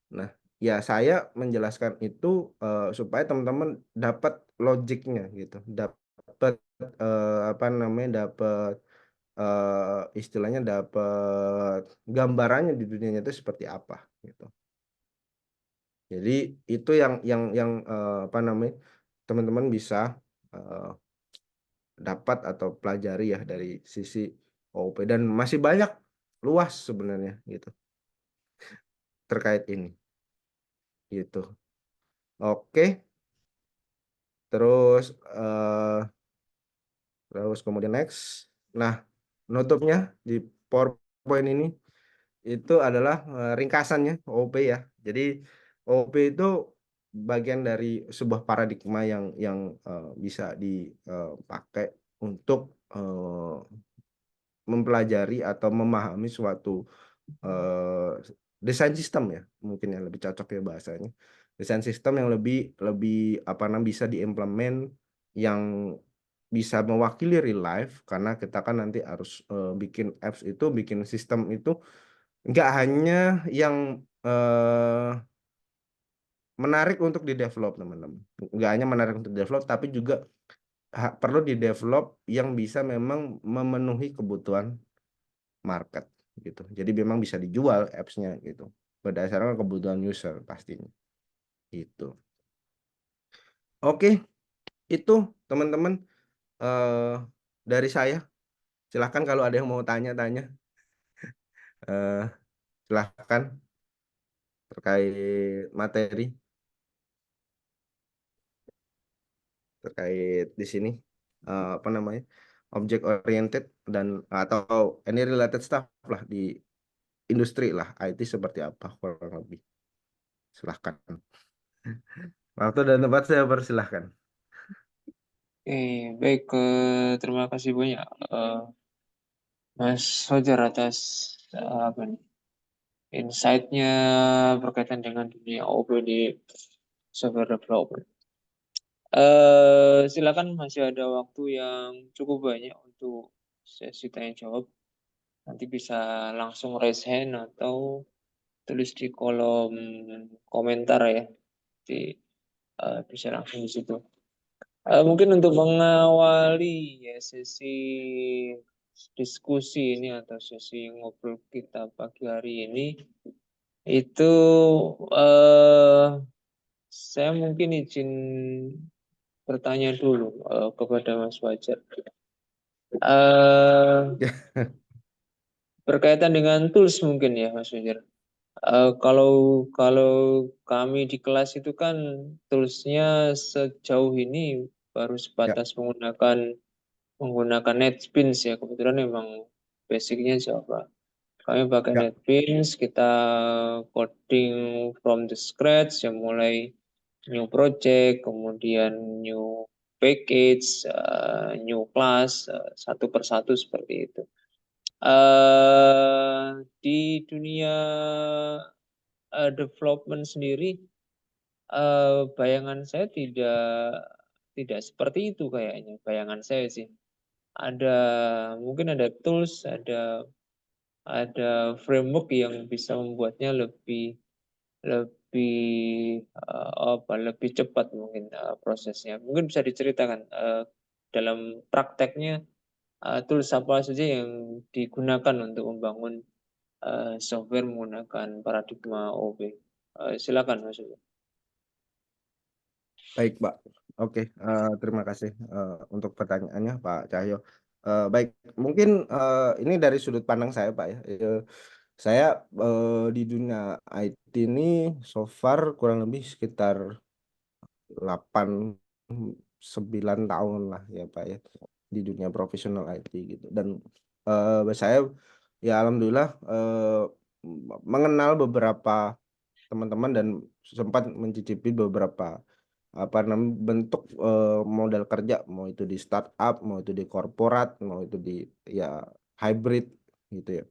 nah ya saya menjelaskan itu supaya teman-teman dapat logiknya gitu, dapat apa namanya, dapat istilahnya dapat gambarannya di dunianya itu seperti apa gitu. Jadi itu yang apa namanya, teman-teman bisa eh, dapat atau pelajari ya dari sisi OOP dan masih banyak luas sebenarnya gitu terkait ini gitu. Oke, terus terus kemudian next. Nah, nutupnya di PowerPoint ini itu adalah ringkasannya OOP ya. Jadi OOP itu bagian dari sebuah paradigma yang bisa dipakai untuk mempelajari atau memahami suatu eh, desain sistem ya, mungkin yang lebih cocok ya bahasanya. Desain sistem yang lebih lebih apa namanya bisa diimplement, yang bisa mewakili real life karena kita kan nanti harus bikin apps itu, bikin sistem itu nggak hanya yang menarik untuk di develop teman-teman, nggak hanya menarik untuk develop tapi juga perlu di develop yang bisa memang memenuhi kebutuhan market gitu. Jadi memang bisa dijual apps-nya gitu. Berdasarkan kebutuhan user pastinya. Gitu. Oke, itu teman-teman eh dari saya. Silahkan kalau ada yang mau tanya-tanya, eh silahkan terkait materi, terkait di sini apa namanya, object oriented dan atau any related stuff lah di industri lah IT seperti apa kurang lebih. Silahkan. Waktu dan tempat saya persilahkan. Baik, terima kasih banyak Mas Fajar atas apa nih, insight-nya berkaitan dengan dunia OP di software development. Silakan masih ada waktu yang cukup banyak untuk sesi tanya jawab. Nanti bisa langsung raise hand atau tulis di kolom komentar ya. Di, bisa langsung di situ. Mungkin untuk mengawali ya sesi diskusi ini atau sesi ngobrol kita pagi hari ini, itu eh, saya mungkin izin bertanya dulu kepada Mas Wajar. Eh, Berkaitan dengan tools mungkin ya Mas Wajar. Kalau kalau kami di kelas itu kan toolsnya sejauh ini baru Ya, sebatas menggunakan NetBeans ya. Kebetulan memang basicnya Java. Kami pakai ya, NetBeans, kita coding from the scratch, yang mulai new project, kemudian new package, new class, satu persatu seperti itu. Di dunia development sendiri, bayangan saya tidak seperti itu kayaknya. Bayangan saya sih ada mungkin ada tools, ada framework yang bisa membuatnya lebih lebih lebih cepat mungkin prosesnya. Mungkin bisa diceritakan dalam prakteknya tools apa saja yang digunakan untuk membangun software menggunakan paradigma OP. Silakan Mas. baik, Pak. Oke, terima kasih untuk pertanyaannya, Pak Cahyo. Baik, mungkin ini dari sudut pandang saya, Pak ya. Saya di dunia IT ini so far kurang lebih sekitar 8 9 tahun lah ya, Pak ya, di dunia profesional IT gitu. Dan saya ya alhamdulillah mengenal beberapa teman-teman dan sempat mencicipi beberapa apa namanya bentuk modal kerja, mau itu di startup, mau itu di korporat, mau itu di ya hybrid gitu ya.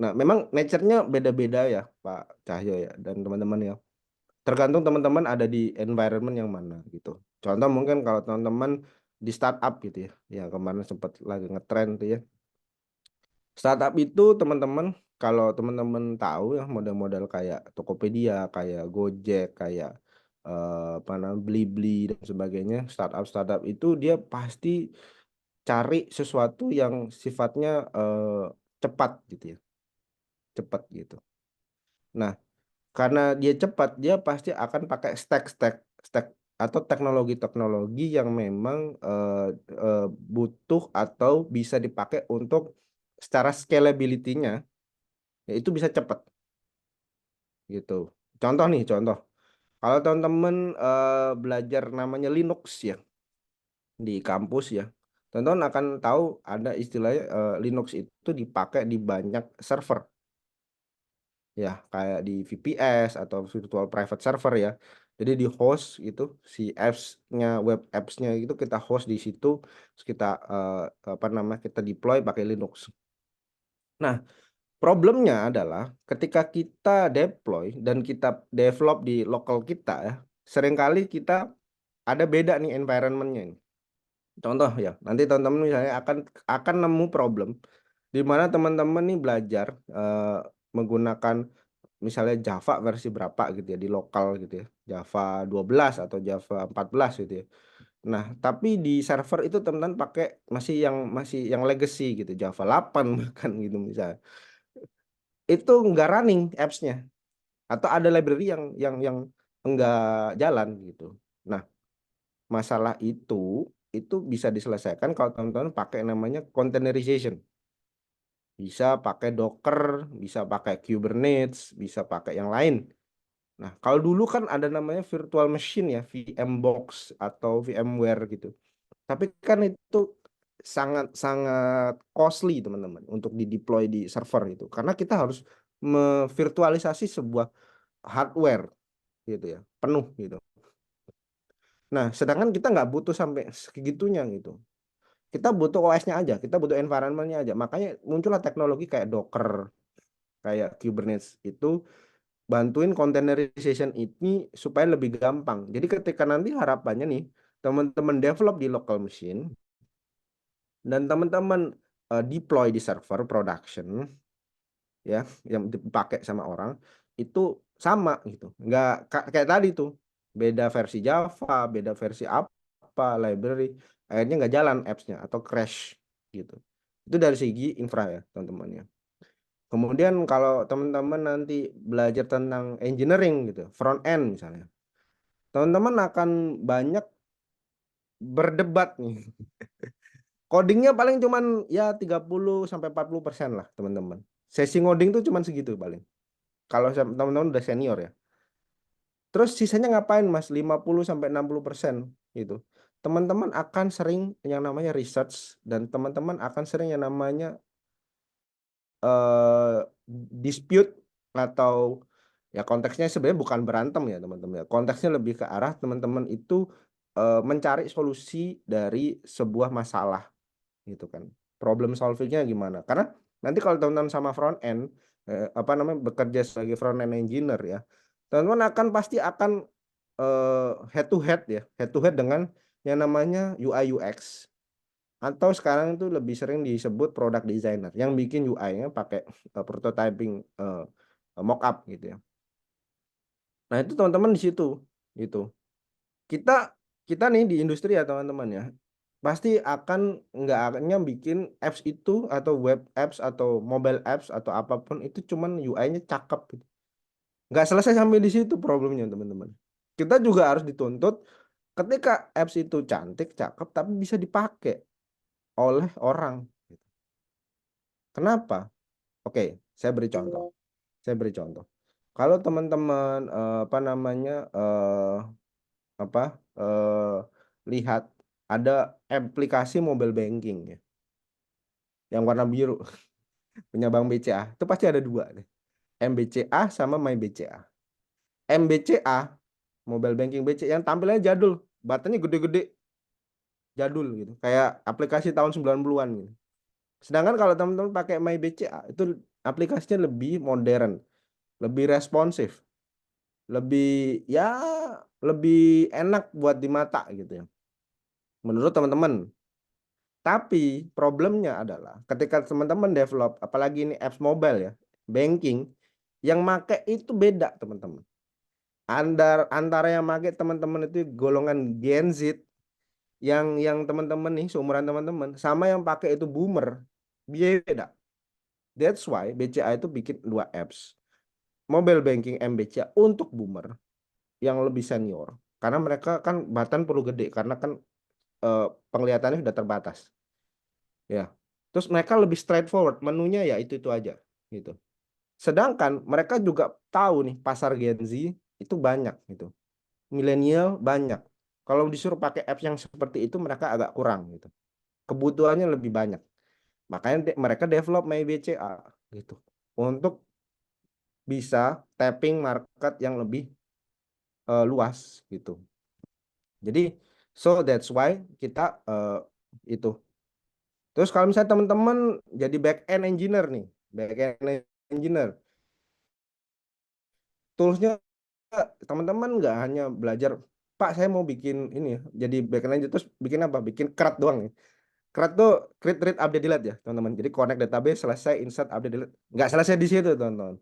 Nah, memang nature-nya beda-beda ya, Pak Cahyo ya, dan teman-teman ya. Tergantung teman-teman ada di environment yang mana gitu. Contoh mungkin kalau teman-teman di startup gitu ya, yang kemarin sempat lagi ngetren tuh ya. Startup itu teman-teman, kalau teman-teman tahu ya model-model kayak Tokopedia, kayak Gojek, kayak apa namanya Blibli dan sebagainya, startup-startup itu dia pasti cari sesuatu yang sifatnya cepat gitu ya, cepat gitu. Nah, karena dia cepat, dia pasti akan pakai stack atau teknologi-teknologi yang memang butuh atau bisa dipakai untuk secara scalability-nya, yaitu bisa cepat gitu. Contoh. Kalau teman-teman belajar namanya Linux ya di kampus ya, teman-teman akan tahu ada istilahnya Linux itu dipakai di banyak server ya, kayak di VPS atau virtual private server ya. Jadi di host gitu si apps-nya, web apps-nya itu kita host di situ, terus kita apa namanya kita deploy pakai Linux. Nah, problemnya adalah ketika kita deploy dan kita develop di lokal kita ya, seringkali kita ada beda nih environment-nya nih. Contoh ya, nanti teman-teman misalnya akan nemu problem di mana teman-teman nih belajar menggunakan misalnya Java versi berapa gitu ya di lokal gitu ya. Java 12 atau Java 14 gitu ya. Nah, tapi di server itu teman-teman pakai masih yang legacy gitu, Java 8 bahkan gitu misalnya. Itu nggak running apps-nya atau ada library yang enggak jalan gitu. Nah, masalah itu bisa diselesaikan kalau teman-teman pakai namanya containerization. Bisa pakai Docker, bisa pakai Kubernetes, bisa pakai yang lain. Nah, kalau dulu kan ada namanya virtual machine ya, VMbox atau VMware gitu. Tapi kan itu sangat-sangat costly teman-teman untuk di-deploy di server itu. Karena kita harus memvirtualisasi sebuah hardware gitu ya, penuh gitu. Nah, sedangkan kita nggak butuh sampai segitunya gitu. Kita butuh OS-nya aja, kita butuh environment-nya aja. Makanya muncullah teknologi kayak Docker, kayak Kubernetes itu bantuin containerization ini supaya lebih gampang. Jadi ketika nanti harapannya nih, teman-teman develop di local machine, dan teman-teman deploy di server production, ya, yang dipakai sama orang, itu sama gitu. Nggak kayak tadi tuh, beda versi Java, beda versi apa, library, akhirnya nggak jalan apps-nya atau crash gitu. Itu dari segi infra ya, teman-teman ya. Kemudian kalau teman-teman nanti belajar tentang engineering gitu, front end misalnya, teman-teman akan banyak berdebat nih. Codingnya paling cuman ya 30 sampai 40% lah, teman-teman. Sesi ngoding tuh cuman segitu paling. Kalau teman-teman udah senior ya. Terus sisanya ngapain Mas? 50 sampai 60% gitu. Teman-teman akan sering yang namanya research, dan teman-teman akan sering yang namanya eh, dispute, atau ya konteksnya sebenarnya bukan berantem ya teman-teman ya. Konteksnya lebih ke arah teman-teman itu mencari solusi dari sebuah masalah gitu kan. Problem solvingnya gimana? Karena nanti kalau teman-teman sama front end apa namanya bekerja sebagai front end engineer ya, teman-teman akan pasti akan head to head ya, head to head dengan yang namanya UI UX, atau sekarang itu lebih sering disebut product designer yang bikin UI-nya pakai prototyping mockup gitu ya. Nah, itu teman-teman di situ gitu. Kita kita nih di industri ya teman-teman ya, pasti akan nggak akannya bikin apps itu atau web apps atau mobile apps atau apapun itu cuman UI-nya cakep gitu. Nggak selesai sampai di situ problemnya teman-teman. Kita juga harus dituntut ketika apps itu cantik, cakep, tapi bisa dipakai oleh orang. Kenapa? Oke, saya beri contoh. Saya beri contoh. Kalau teman-teman apa namanya apa lihat ada aplikasi mobile banking ya, yang warna biru punya Bank BCA, itu pasti ada dua nih. MBCA sama MyBCA. MBCA, mobile banking BCA yang tampilannya jadul, buttonnya gede-gede, jadul gitu, kayak aplikasi tahun 90-an gitu. Sedangkan kalau teman-teman pakai MyBCA itu aplikasinya lebih modern, lebih responsif, lebih ya lebih enak buat di mata gitu ya, menurut teman-teman. Tapi problemnya adalah ketika teman-teman develop, apalagi ini apps mobile ya, banking, yang make itu beda teman-teman. Antara yang make teman-teman itu golongan Gen Z, yang teman-teman nih seumuran teman-teman, sama yang pakai itu boomer, beda. That's why BCA itu bikin dua apps. Mobile banking MBCA untuk boomer yang lebih senior. Karena mereka kan batan perlu gede, karena kan penglihatannya sudah terbatas. Ya. Terus mereka lebih straightforward, menunya ya itu aja gitu. Sedangkan mereka juga tahu nih pasar Gen Z itu banyak gitu. Milenial banyak. Kalau disuruh pakai apps yang seperti itu mereka agak kurang gitu. Kebutuhannya lebih banyak. Makanya mereka develop MyBCA gitu. Untuk bisa tapping market yang lebih luas gitu. Jadi so that's why kita itu. Terus kalau misalnya teman-teman jadi back end engineer nih, back end engineer, toolsnya teman-teman nggak hanya belajar, Pak saya mau bikin ini ya, jadi back end engineer terus bikin apa? Bikin CRUD doang ya. CRUD tuh create, read, update, delete ya teman-teman. Jadi connect database, selesai, insert, update, delete. Nggak selesai di situ teman-teman.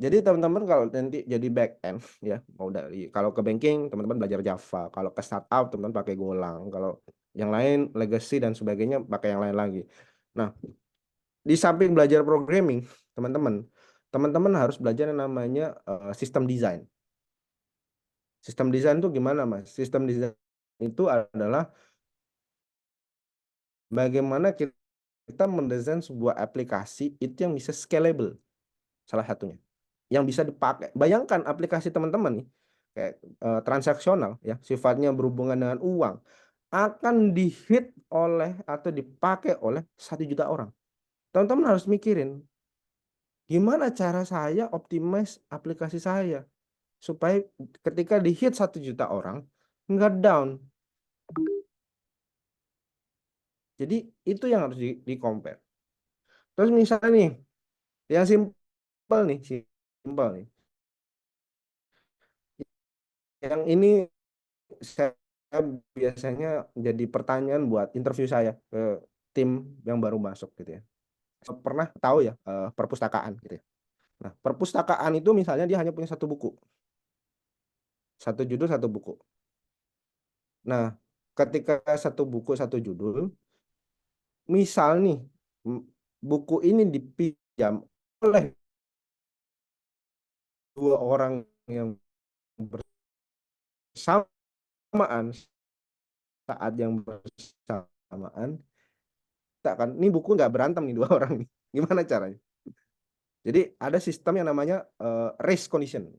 Jadi teman-teman kalau nanti jadi back end ya, mau dari kalau ke banking teman-teman belajar Java, kalau ke startup teman-teman pakai Golang, kalau yang lain legacy dan sebagainya pakai yang lain lagi. Nah, di samping belajar programming, teman-teman harus belajar yang namanya sistem design. Sistem desain itu gimana, Mas? Sistem desain itu adalah bagaimana kita mendesain sebuah aplikasi itu yang bisa scalable, salah satunya. Yang bisa dipakai. Bayangkan aplikasi teman-teman nih, kayak transaksional ya, sifatnya berhubungan dengan uang, akan dihit oleh atau dipakai oleh 1 juta orang. Teman-teman harus mikirin, gimana cara saya optimize aplikasi saya supaya ketika dihit 1 juta orang nggak down. Jadi itu yang harus di compare. Terus misalnya nih, yang simpel nih. Yang ini saya biasanya jadi pertanyaan buat interview saya ke tim yang baru masuk gitu ya. Saya pernah tahu ya perpustakaan gitu ya. Nah, perpustakaan itu misalnya dia hanya punya 1 buku, 1 judul 1 buku. Nah, ketika 1 buku 1 judul, misal nih buku ini dipinjam oleh 2 orang yang bersamaan saat yang bersamaan, tak kan? Ini buku nggak berantem nih 2 orang nih. Gimana caranya? Jadi ada sistem yang namanya race condition.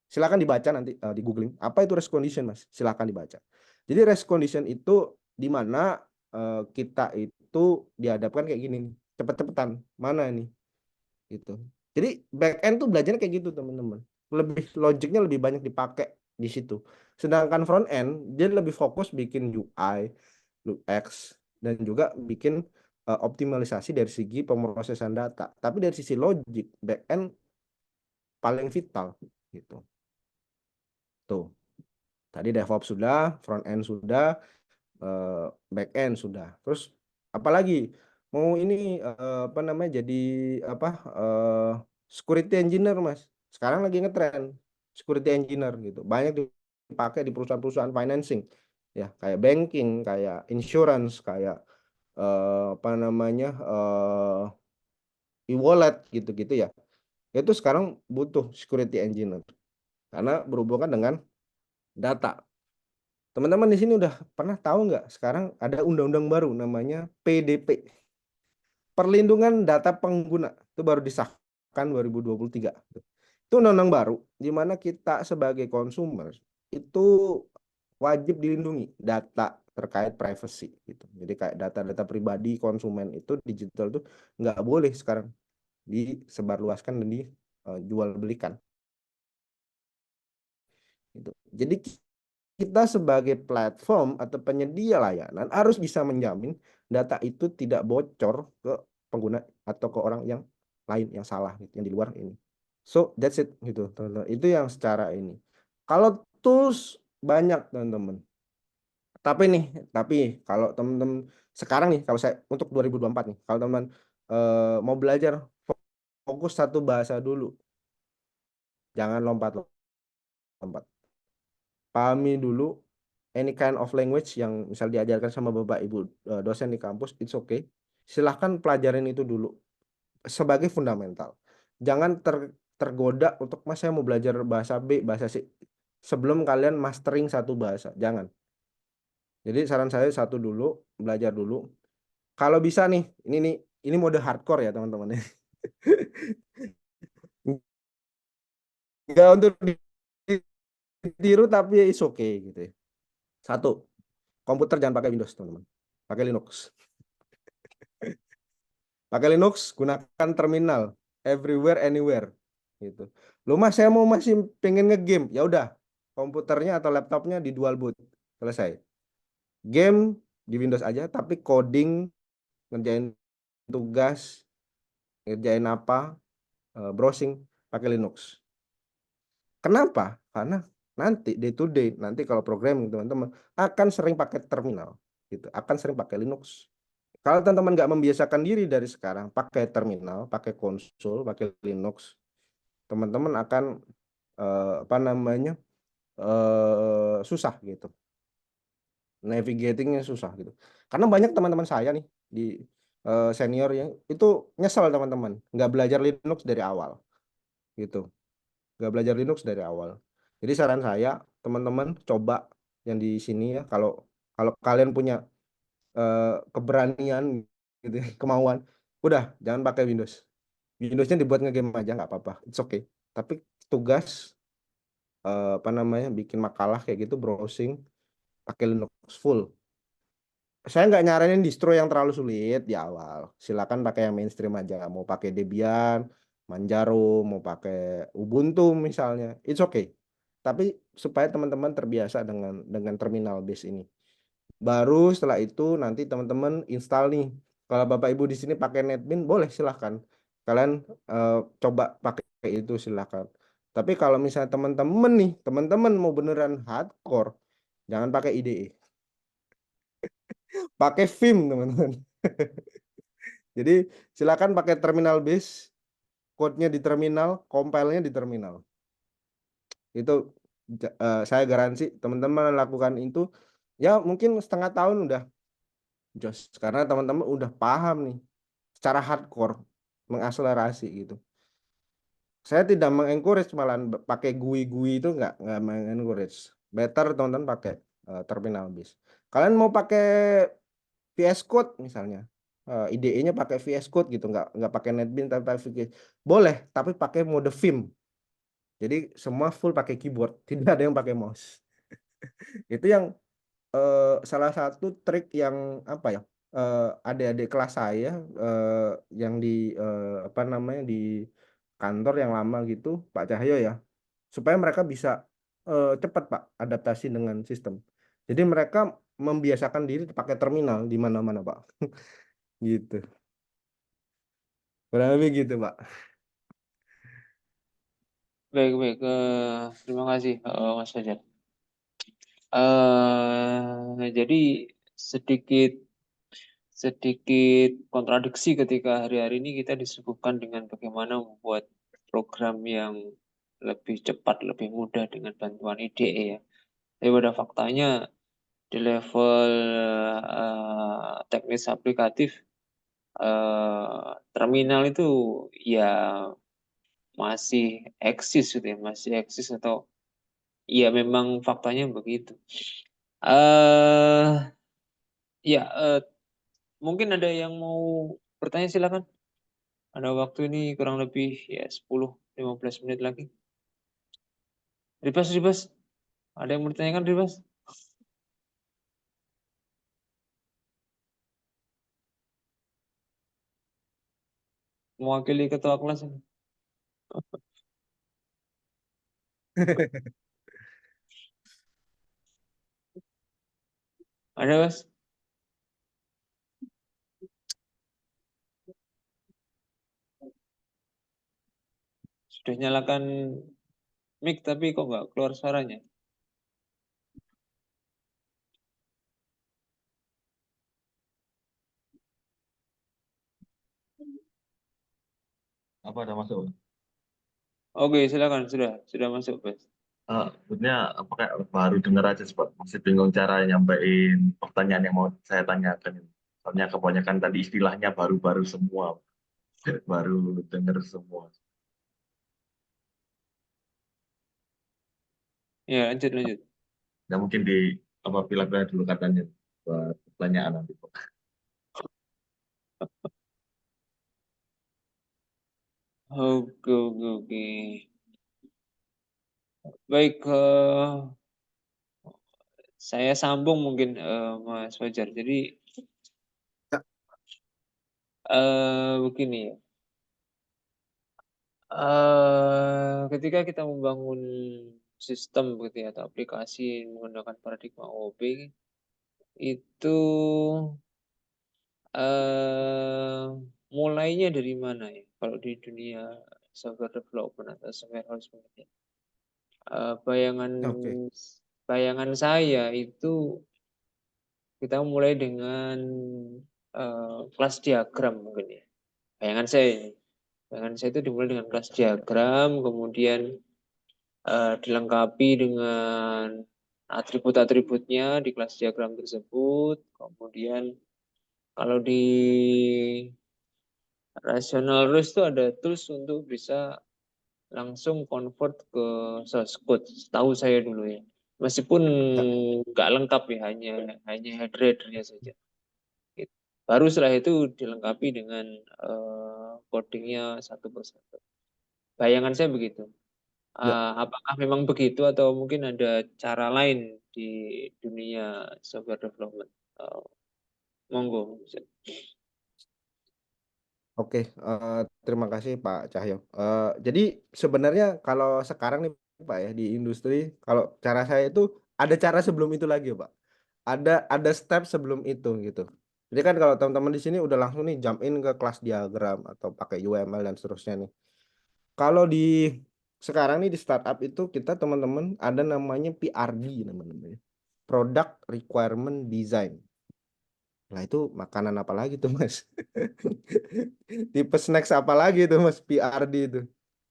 Silakan dibaca nanti di googling. Apa itu race condition, Mas? Silakan dibaca. Jadi race condition itu di mana kita itu dihadapkan kayak gini nih. Cepet-cepetan. Mana nih? Gitu. Jadi back end tuh belajarnya kayak gitu, teman-teman. Lebih logiknya lebih banyak dipakai di situ. Sedangkan front end dia lebih fokus bikin UI, UX, dan juga bikin optimalisasi dari segi pemrosesan data. Tapi dari sisi logik, back end paling vital gitu. Tuh. Tadi DevOps sudah, front end sudah, back end sudah. Terus apalagi mau ini apa namanya jadi apa security engineer, Mas. Sekarang lagi ngetren security engineer gitu. Banyak dipakai di perusahaan-perusahaan financing ya, kayak banking, kayak insurance, kayak apa namanya e-wallet gitu-gitu ya. Itu sekarang butuh security engineer karena berhubungan dengan data. Teman-teman di sini udah pernah tahu nggak sekarang ada undang-undang baru namanya PDP, Perlindungan Data Pengguna. Itu baru disahkan 2023. Itu undang-undang baru di mana kita sebagai konsumer itu wajib dilindungi data terkait privacy gitu. Jadi kayak data-data pribadi konsumen itu digital tuh nggak boleh sekarang disebarluaskan dan dijual belikan gitu. Jadi kita sebagai platform atau penyedia layanan harus bisa menjamin data itu tidak bocor ke pengguna atau ke orang yang lain yang salah gitu, yang di luar ini. So that's it gitu, teman-teman. Itu yang secara ini. Kalau tools banyak, teman-teman. Tapi kalau teman-teman sekarang nih, kalau saya untuk 2024 nih, kalau teman-teman mau belajar fokus satu bahasa dulu, jangan lompat-lompat. Pahami dulu any kind of language yang misal diajarkan sama Bapak Ibu dosen di kampus, it's okay. Silahkan pelajarin itu dulu sebagai fundamental. Jangan tergoda untuk mas saya mau belajar bahasa B, bahasa C sebelum kalian mastering satu bahasa. Jangan. Jadi saran saya satu dulu, belajar dulu. Kalau bisa nih, ini mode hardcore ya teman-teman. Enggak untuk ditiru tapi it's okay gitu ya. Satu, komputer jangan pakai Windows, teman-teman. Pakai Linux. Pakai Linux, gunakan terminal everywhere anywhere gitu. Lu mas saya mau masih pengen ngegame, ya udah komputernya atau laptopnya di dual boot, selesai. Game di Windows aja, tapi coding, ngerjain tugas, ngerjain apa, browsing pakai Linux. Kenapa? Karena nanti day to day, nanti kalau programming teman-teman akan sering pakai terminal gitu, akan sering pakai Linux. Kalau teman-teman nggak membiasakan diri dari sekarang pakai terminal, pakai konsol, pakai Linux, teman-teman akan apa namanya susah gitu, navigatingnya susah gitu. Karena banyak teman-teman saya nih di senior yang itu nyesel teman-teman, nggak belajar Linux dari awal gitu, nggak belajar Linux dari awal. Jadi saran saya teman-teman coba yang di sini ya. Kalau kalau kalian punya keberanian gitu, ya, kemauan, udah jangan pakai Windows. Windowsnya dibuat ngegame aja nggak apa-apa, it's okay. Tapi tugas apa namanya bikin makalah kayak gitu, browsing pakai Linux full. Saya nggak nyaranin distro yang terlalu sulit di awal. Silakan pakai yang mainstream aja. Mau pakai Debian, Manjaro, mau pakai Ubuntu misalnya, it's okay. Tapi supaya teman-teman terbiasa dengan terminal base ini. Baru setelah itu nanti teman-teman install nih. Kalau Bapak Ibu di sini pakai NetBeans, boleh silahkan. Kalian eh, coba pakai itu silahkan. Tapi kalau misalnya teman-teman nih, teman-teman mau beneran hardcore, jangan pakai IDE. Pakai Vim, teman-teman. Jadi silakan pakai terminal base, code-nya di terminal, compile-nya di terminal. Itu saya garansi teman-teman lakukan itu, ya mungkin setengah tahun udah jos. Karena teman-teman udah paham nih secara hardcore mengakselerasi gitu. Saya tidak mengencourage malah pakai GUI itu nggak mengencourage. Better teman-teman pakai terminal base. Kalian mau pakai VS Code misalnya, IDE-nya pakai VS Code gitu, nggak pakai NetBeans tapi pakai VS. Boleh, tapi pakai mode Vim. Jadi semua full pakai keyboard, tidak ada yang pakai mouse. Itu yang salah satu trik yang apa ya? Adik-adik kelas saya yang di apa namanya di kantor yang lama gitu, Pak Cahyo ya, supaya mereka bisa cepat Pak adaptasi dengan sistem. Jadi mereka membiasakan diri pakai terminal di mana-mana Pak. Gitu. Kurang lebih gitu Pak. Baik, baik. Terima kasih, Mas Fajar. Jadi sedikit sedikit kontradiksi ketika hari-hari ini kita disuguhkan dengan bagaimana membuat program yang lebih cepat, lebih mudah dengan bantuan IDE ya. Tapi pada faktanya di level teknis aplikatif, terminal itu ya masih eksis gitu ya, masih eksis atau ya memang faktanya begitu. eh Ya, mungkin ada yang mau bertanya silakan. Ada waktu ini kurang lebih ya 10-15 menit lagi. Ribas, Ribas. Ada yang mau ditanyakan, Ribas? Mewakili ketua kelas ini. Ada, Mas? Sudah nyalakan mic tapi kok nggak keluar suaranya? Apa ada masuk? Oke, silakan. Sudah masuk, Mas. Sebenarnya apa kayak baru dengar aja sih, Pak. Masih bingung cara nyampein pertanyaan yang mau saya tanyakan. Soalnya kebanyakan tadi istilahnya baru-baru semua, baru dengar semua. Ya, lanjut, lanjut. Nah, mungkin di apa pilih dulu katanya buat pertanyaan nanti, Pak. Oke, oke, oke. Baik, saya sambung mungkin, Mas Fajar. Jadi, begini ya. Ketika kita membangun sistem gitu ya, atau aplikasi menggunakan paradigma OOP, itu eh mulainya dari mana ya? Kalau di dunia software development atau software house manager, bayangan Oke. bayangan saya itu kita mulai dengan kelas diagram mungkin ya. Bayangan saya ini. Bayangan saya itu dimulai dengan kelas diagram, kemudian dilengkapi dengan atribut-atributnya di kelas diagram tersebut. Kemudian kalau di rational rules itu ada tools untuk bisa langsung convert ke source code. Setahu saya dulu ya. meskipun Ya, nggak lengkap ya, hanya header-headernya saja. Gitu. Baru setelah itu dilengkapi dengan codingnya satu persatu. Bayangan saya begitu. ya. Apakah memang begitu atau mungkin ada cara lain di dunia software development? Monggo. Oke, terima kasih Pak Cahyo. Jadi sebenarnya kalau sekarang nih Pak ya di industri, kalau cara saya itu ada cara sebelum itu lagi Pak. Ada step sebelum itu gitu. Jadi kan kalau teman-teman di sini udah langsung nih jump in ke kelas diagram atau pakai UML dan seterusnya nih. Kalau di sekarang nih di startup itu kita teman-teman ada namanya PRD namanya. Product Requirement Design. Nah itu makanan apa lagi tuh Mas? Tipe snacks apa lagi tuh Mas PRD itu?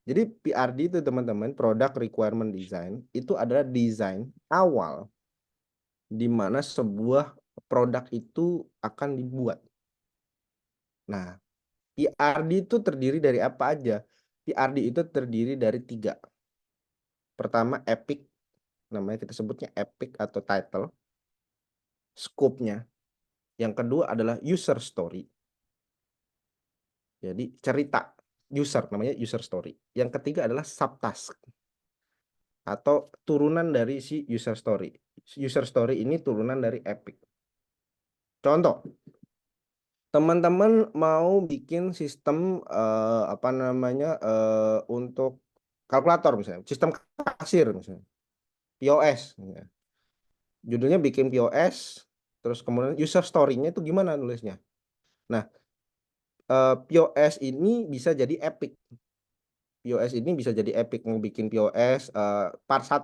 Jadi PRD itu teman-teman Product Requirement Design itu adalah desain awal di mana sebuah produk itu akan dibuat. Nah, PRD itu terdiri dari apa aja? PRD itu terdiri dari 3. Pertama, epic, namanya kita sebutnya epic atau title, scope-nya. Yang kedua adalah user story. Jadi cerita user, namanya user story. Yang ketiga adalah subtask atau turunan dari si user story. User story ini turunan dari epic. Contoh, teman-teman mau bikin sistem apa namanya untuk kalkulator misalnya, sistem kasir misalnya, POS. Ya. Judulnya bikin POS, terus kemudian user story-nya itu gimana nulisnya. Nah, POS ini bisa jadi epic. POS ini bisa jadi epic, mau bikin POS part 1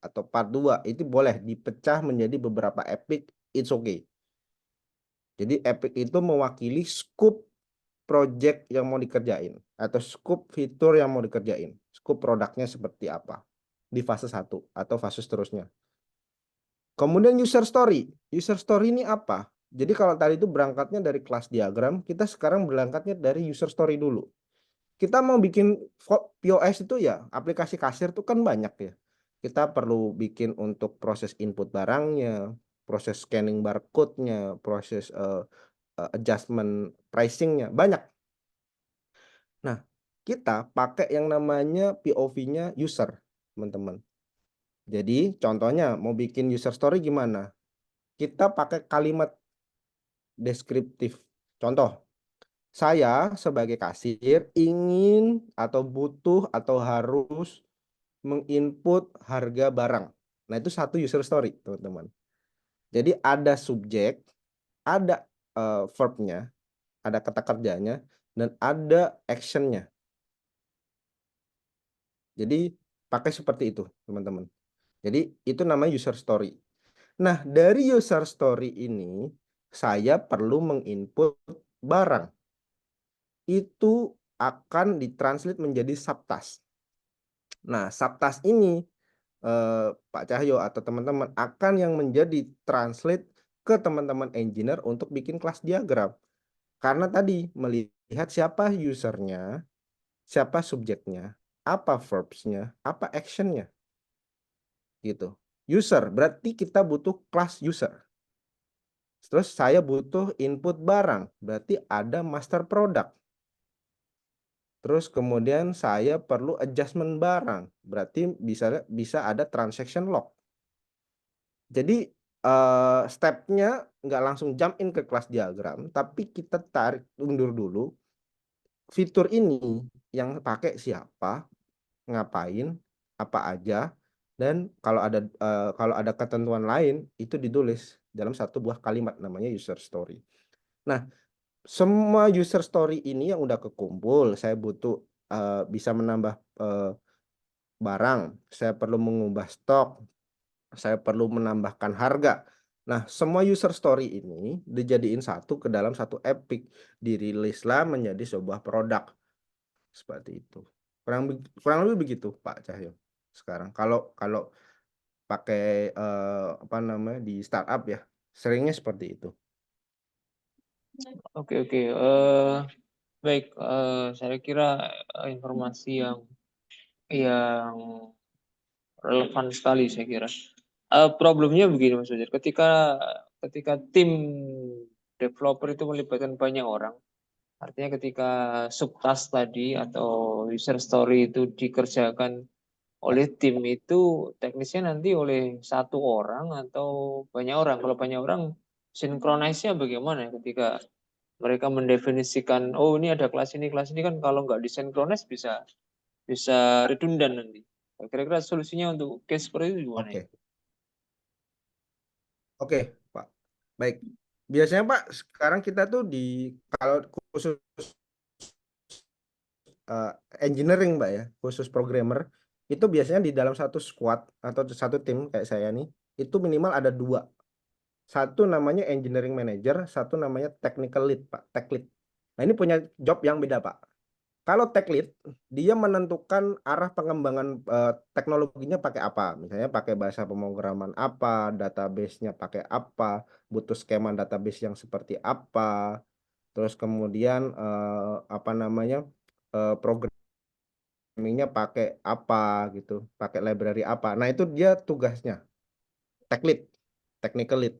atau part 2 itu boleh dipecah menjadi beberapa epic, it's okay. Jadi epic itu mewakili scope project yang mau dikerjain atau scope fitur yang mau dikerjain, scope produknya seperti apa di fase 1 atau fase seterusnya. Kemudian user story. User story ini apa? Jadi kalau tadi itu berangkatnya dari kelas diagram, kita sekarang berangkatnya dari user story dulu. Kita mau bikin POS itu ya, aplikasi kasir itu kan banyak ya. Kita perlu bikin untuk proses input barangnya, proses scanning barcode-nya, proses adjustment pricing-nya, banyak. Nah, kita pakai yang namanya POV-nya user, teman-teman. Jadi, contohnya mau bikin user story gimana? Kita pakai kalimat deskriptif. Contoh, saya sebagai kasir ingin atau butuh atau harus menginput harga barang. Nah, itu satu user story, teman-teman. Jadi ada subjek, ada verb-nya, ada kata kerjanya, dan ada action-nya. Jadi pakai seperti itu, teman-teman. Jadi itu namanya user story. Nah, dari user story ini saya perlu menginput barang. Itu akan ditranslate menjadi subtask. Nah, subtask ini Pak Cahyo atau teman-teman akan yang menjadi translate ke teman-teman engineer untuk bikin kelas diagram. Karena tadi melihat siapa usernya, siapa subjeknya, apa verbs-nya, apa action-nya. Gitu. User, berarti kita butuh kelas user. Terus saya butuh input barang, berarti ada master product. Terus kemudian saya perlu adjustment barang, berarti bisa ada transaction log. Jadi stepnya nggak langsung jump in ke kelas diagram, tapi kita tarik mundur dulu. Fitur ini yang pakai siapa, ngapain, apa aja, dan kalau ada ketentuan lain itu ditulis dalam satu buah kalimat namanya user story. Nah, semua user story ini yang udah kekumpul, saya butuh bisa menambah barang, saya perlu mengubah stok, saya perlu menambahkan harga. Nah, semua user story ini dijadiin satu ke dalam satu epic, dirilislah menjadi sebuah produk seperti itu. Kurang lebih begitu, Pak Cahyo. Sekarang kalau kalau pakai apa namanya di startup ya, seringnya seperti itu. Oke, oke. Baik, saya kira informasi yang relevan sekali saya kira. Problemnya begini Mas Fajar, ketika tim developer itu melibatkan banyak orang, artinya ketika subtask tadi atau user story itu dikerjakan oleh tim itu, teknisnya nanti oleh satu orang atau banyak orang. Kalau banyak orang, sinkronisnya bagaimana ketika mereka mendefinisikan, oh ini ada kelas ini kan kalau nggak disinkronis bisa redundant nanti. Kira-kira solusinya untuk case seperti itu gimana ya? Oke, oke, Pak. Baik. Biasanya Pak, sekarang kita tuh kalau khusus eh, engineering Mbak ya, khusus programmer, itu biasanya di dalam satu squad atau satu tim kayak saya nih, itu minimal ada dua. Satu namanya engineering manager, satu namanya technical lead, Pak, tech lead. Nah, ini punya job yang beda, Pak. Kalau tech lead, dia menentukan arah pengembangan teknologinya pakai apa. Misalnya pakai bahasa pemrograman apa, database-nya pakai apa, butuh skema database yang seperti apa, terus kemudian apa namanya, programmingnya pakai apa gitu, pakai library apa. Nah, itu dia tugasnya, tech lead, technical lead.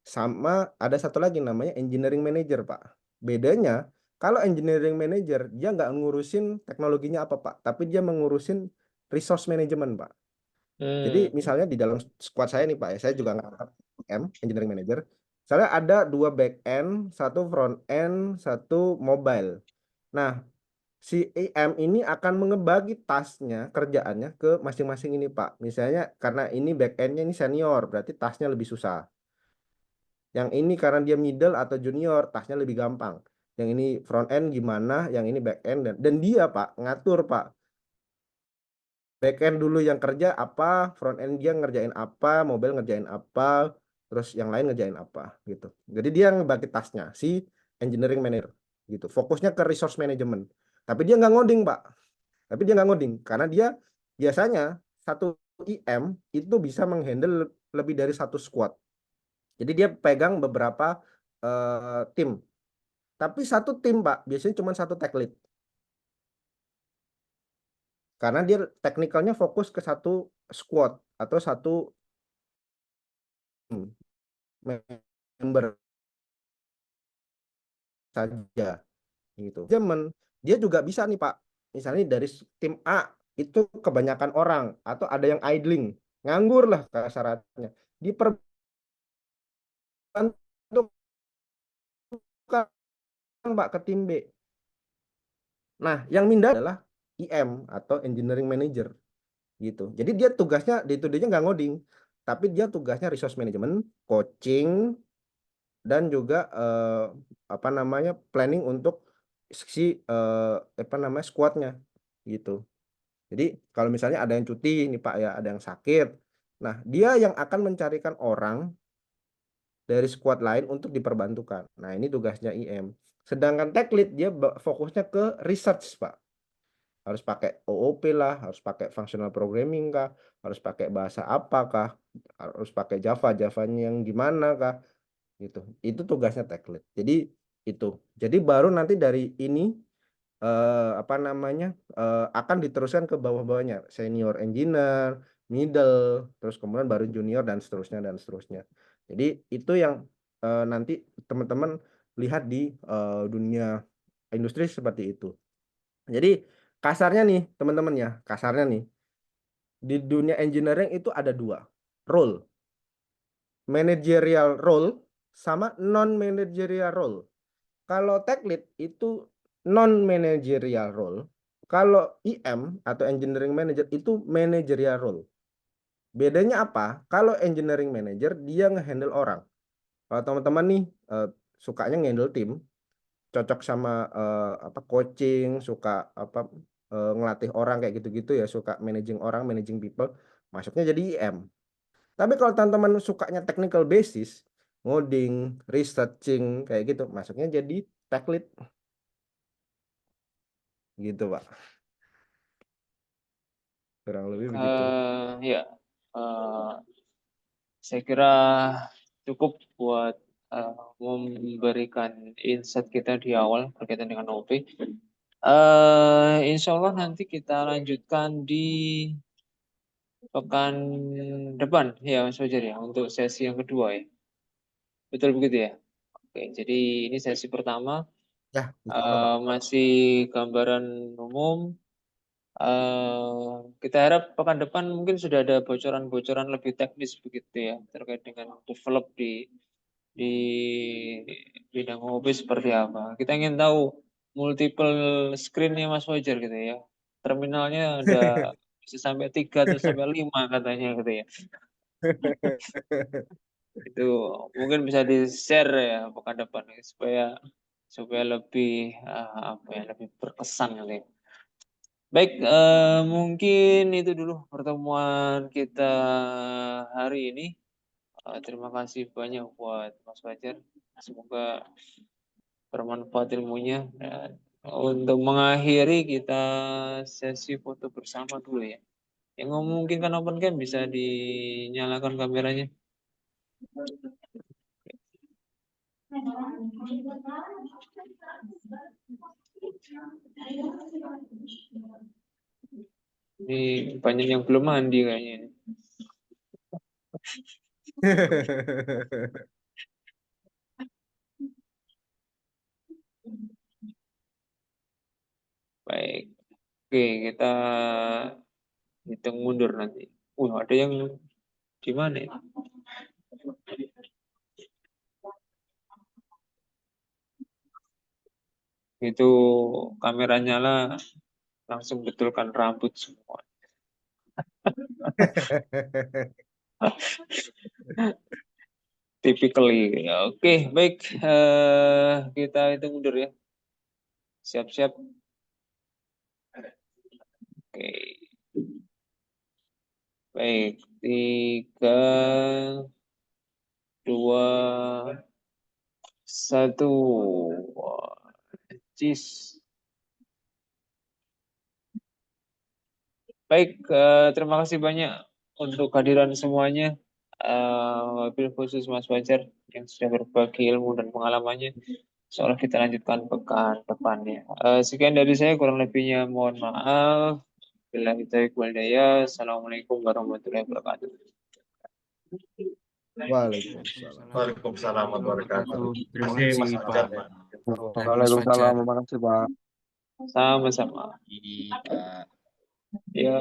Sama ada satu lagi namanya engineering manager, Pak. Bedanya, kalau engineering manager, dia nggak ngurusin teknologinya apa, Pak. Tapi dia mengurusin resource management, Pak. Jadi misalnya di dalam squad saya nih, Pak, ya, saya juga ngangkat engineering manager. Misalnya ada dua back end, satu front end, satu mobile. Nah, si IM ini akan mengebagi tasnya, kerjaannya ke masing-masing ini, Pak. Misalnya karena ini back endnya ini senior, berarti tasnya lebih susah. Yang ini karena dia middle atau junior, tasnya lebih gampang. Yang ini front end gimana, yang ini back end dan dia Pak ngatur Pak. Back end dulu yang kerja apa, front end dia ngerjain apa, mobile ngerjain apa, terus yang lain ngerjain apa gitu. Jadi dia ngebagi tasnya si engineering manager gitu. Fokusnya ke resource management. Tapi dia nggak ngoding Pak. Tapi dia nggak ngoding karena dia biasanya satu IM itu bisa menghandle lebih dari satu squad. Jadi dia pegang beberapa tim. Tapi satu tim, Pak, biasanya cuma satu tech lead. Karena dia teknikalnya fokus ke satu squad atau satu member saja gitu. Dia juga bisa nih, Pak. Misalnya dari tim A itu kebanyakan orang atau ada yang idling, nganggur lah kasarannya. Diperbantukan Pak ke tim B. Nah, yang mindah adalah IM atau engineering manager gitu. Jadi dia tugasnya day to day-nya nggak ngoding, tapi dia tugasnya resource management, coaching, dan juga apa namanya planning untuk si apa namanya squadnya gitu. Jadi kalau misalnya ada yang cuti nih Pak ya, ada yang sakit, nah dia yang akan mencarikan orang dari squad lain untuk diperbantukan. Nah ini tugasnya IM. Sedangkan tech lead dia fokusnya ke research Pak. Harus pakai OOP lah, harus pakai functional programming kah, harus pakai bahasa apakah, harus pakai Javanya yang gimana kah, gitu. Itu tugasnya tech lead. Jadi itu. Jadi baru nanti dari ini apa namanya akan diteruskan ke bawah-bawahnya, senior engineer, middle, terus kemudian baru junior dan seterusnya dan seterusnya. Jadi itu yang nanti teman-teman lihat di dunia industri seperti itu. Jadi kasarnya nih teman-teman ya, kasarnya nih di dunia engineering itu ada dua role, managerial role sama non managerial role. Kalau tech lead itu non managerial role, kalau IM atau engineering manager itu managerial role. Bedanya apa? Kalau engineering manager dia ngehandle orang. Kalau teman-teman nih sukanya ngehandle tim, cocok sama apa coaching, suka apa ngelatih orang kayak gitu-gitu ya, suka managing orang, managing people, masuknya jadi IM. Tapi kalau teman-teman sukanya technical basis, ngoding, researching kayak gitu, masuknya jadi tech lead gitu, Pak. Kurang lebih begitu. Ya, saya kira cukup buat memberikan insight kita di awal berkaitan dengan OP. Insya Allah nanti kita lanjutkan di pekan depan ya Mas Fajar ya untuk sesi yang kedua ya. Betul begitu ya? Oke, jadi ini sesi pertama Ya, insya Allah, Pak. masih gambaran umum. Kita harap pekan depan mungkin sudah ada bocoran-bocoran lebih teknis begitu ya terkait dengan develop di bidang OOP seperti apa. Kita ingin tahu multiple screen-nya Mas Fajar gitu ya. Terminalnya ada bisa sampai 3 atau sampai 5 katanya gitu ya. Itu mungkin bisa di-share ya pekan depan supaya lebih apa ya, lebih berkesan gitu ya. Baik, mungkin itu dulu pertemuan kita hari ini. Terima kasih banyak buat Mas Fajar. Semoga bermanfaat ilmunya. Dan untuk mengakhiri kita sesi foto bersama dulu ya. Yang memungkinkan open cam bisa dinyalakan kameranya. Ini banyak yang belum mandi kayaknya. Baik. Oke, kita hitung mundur nanti. Ada yang di mana ya? Itu kamera nyala, langsung betulkan rambut semua. Typically. Oke, baik. Kita hitung mundur ya. Siap-siap. Oke. Baik. 3, 2, 1. Cheese. Baik, terima kasih banyak untuk kehadiran semuanya. Wabil khusus Mas Fajar yang sudah berbagi ilmu dan pengalamannya. Seolah kita lanjutkan pekan depannya. Sekian dari saya, kurang lebihnya mohon maaf. Bila kita walhidayah. Assalamualaikum warahmatullahi wabarakatuh. Waalaikumsalam. Waalaikumsalam warahmatullahi wabarakatuh. Terima Terima kasih kasih, Mas Pak. Fajar. Mas Waalaikumsalam, Fajar. terima kasih Pak. Sama-sama. Iya, Pak. Ya.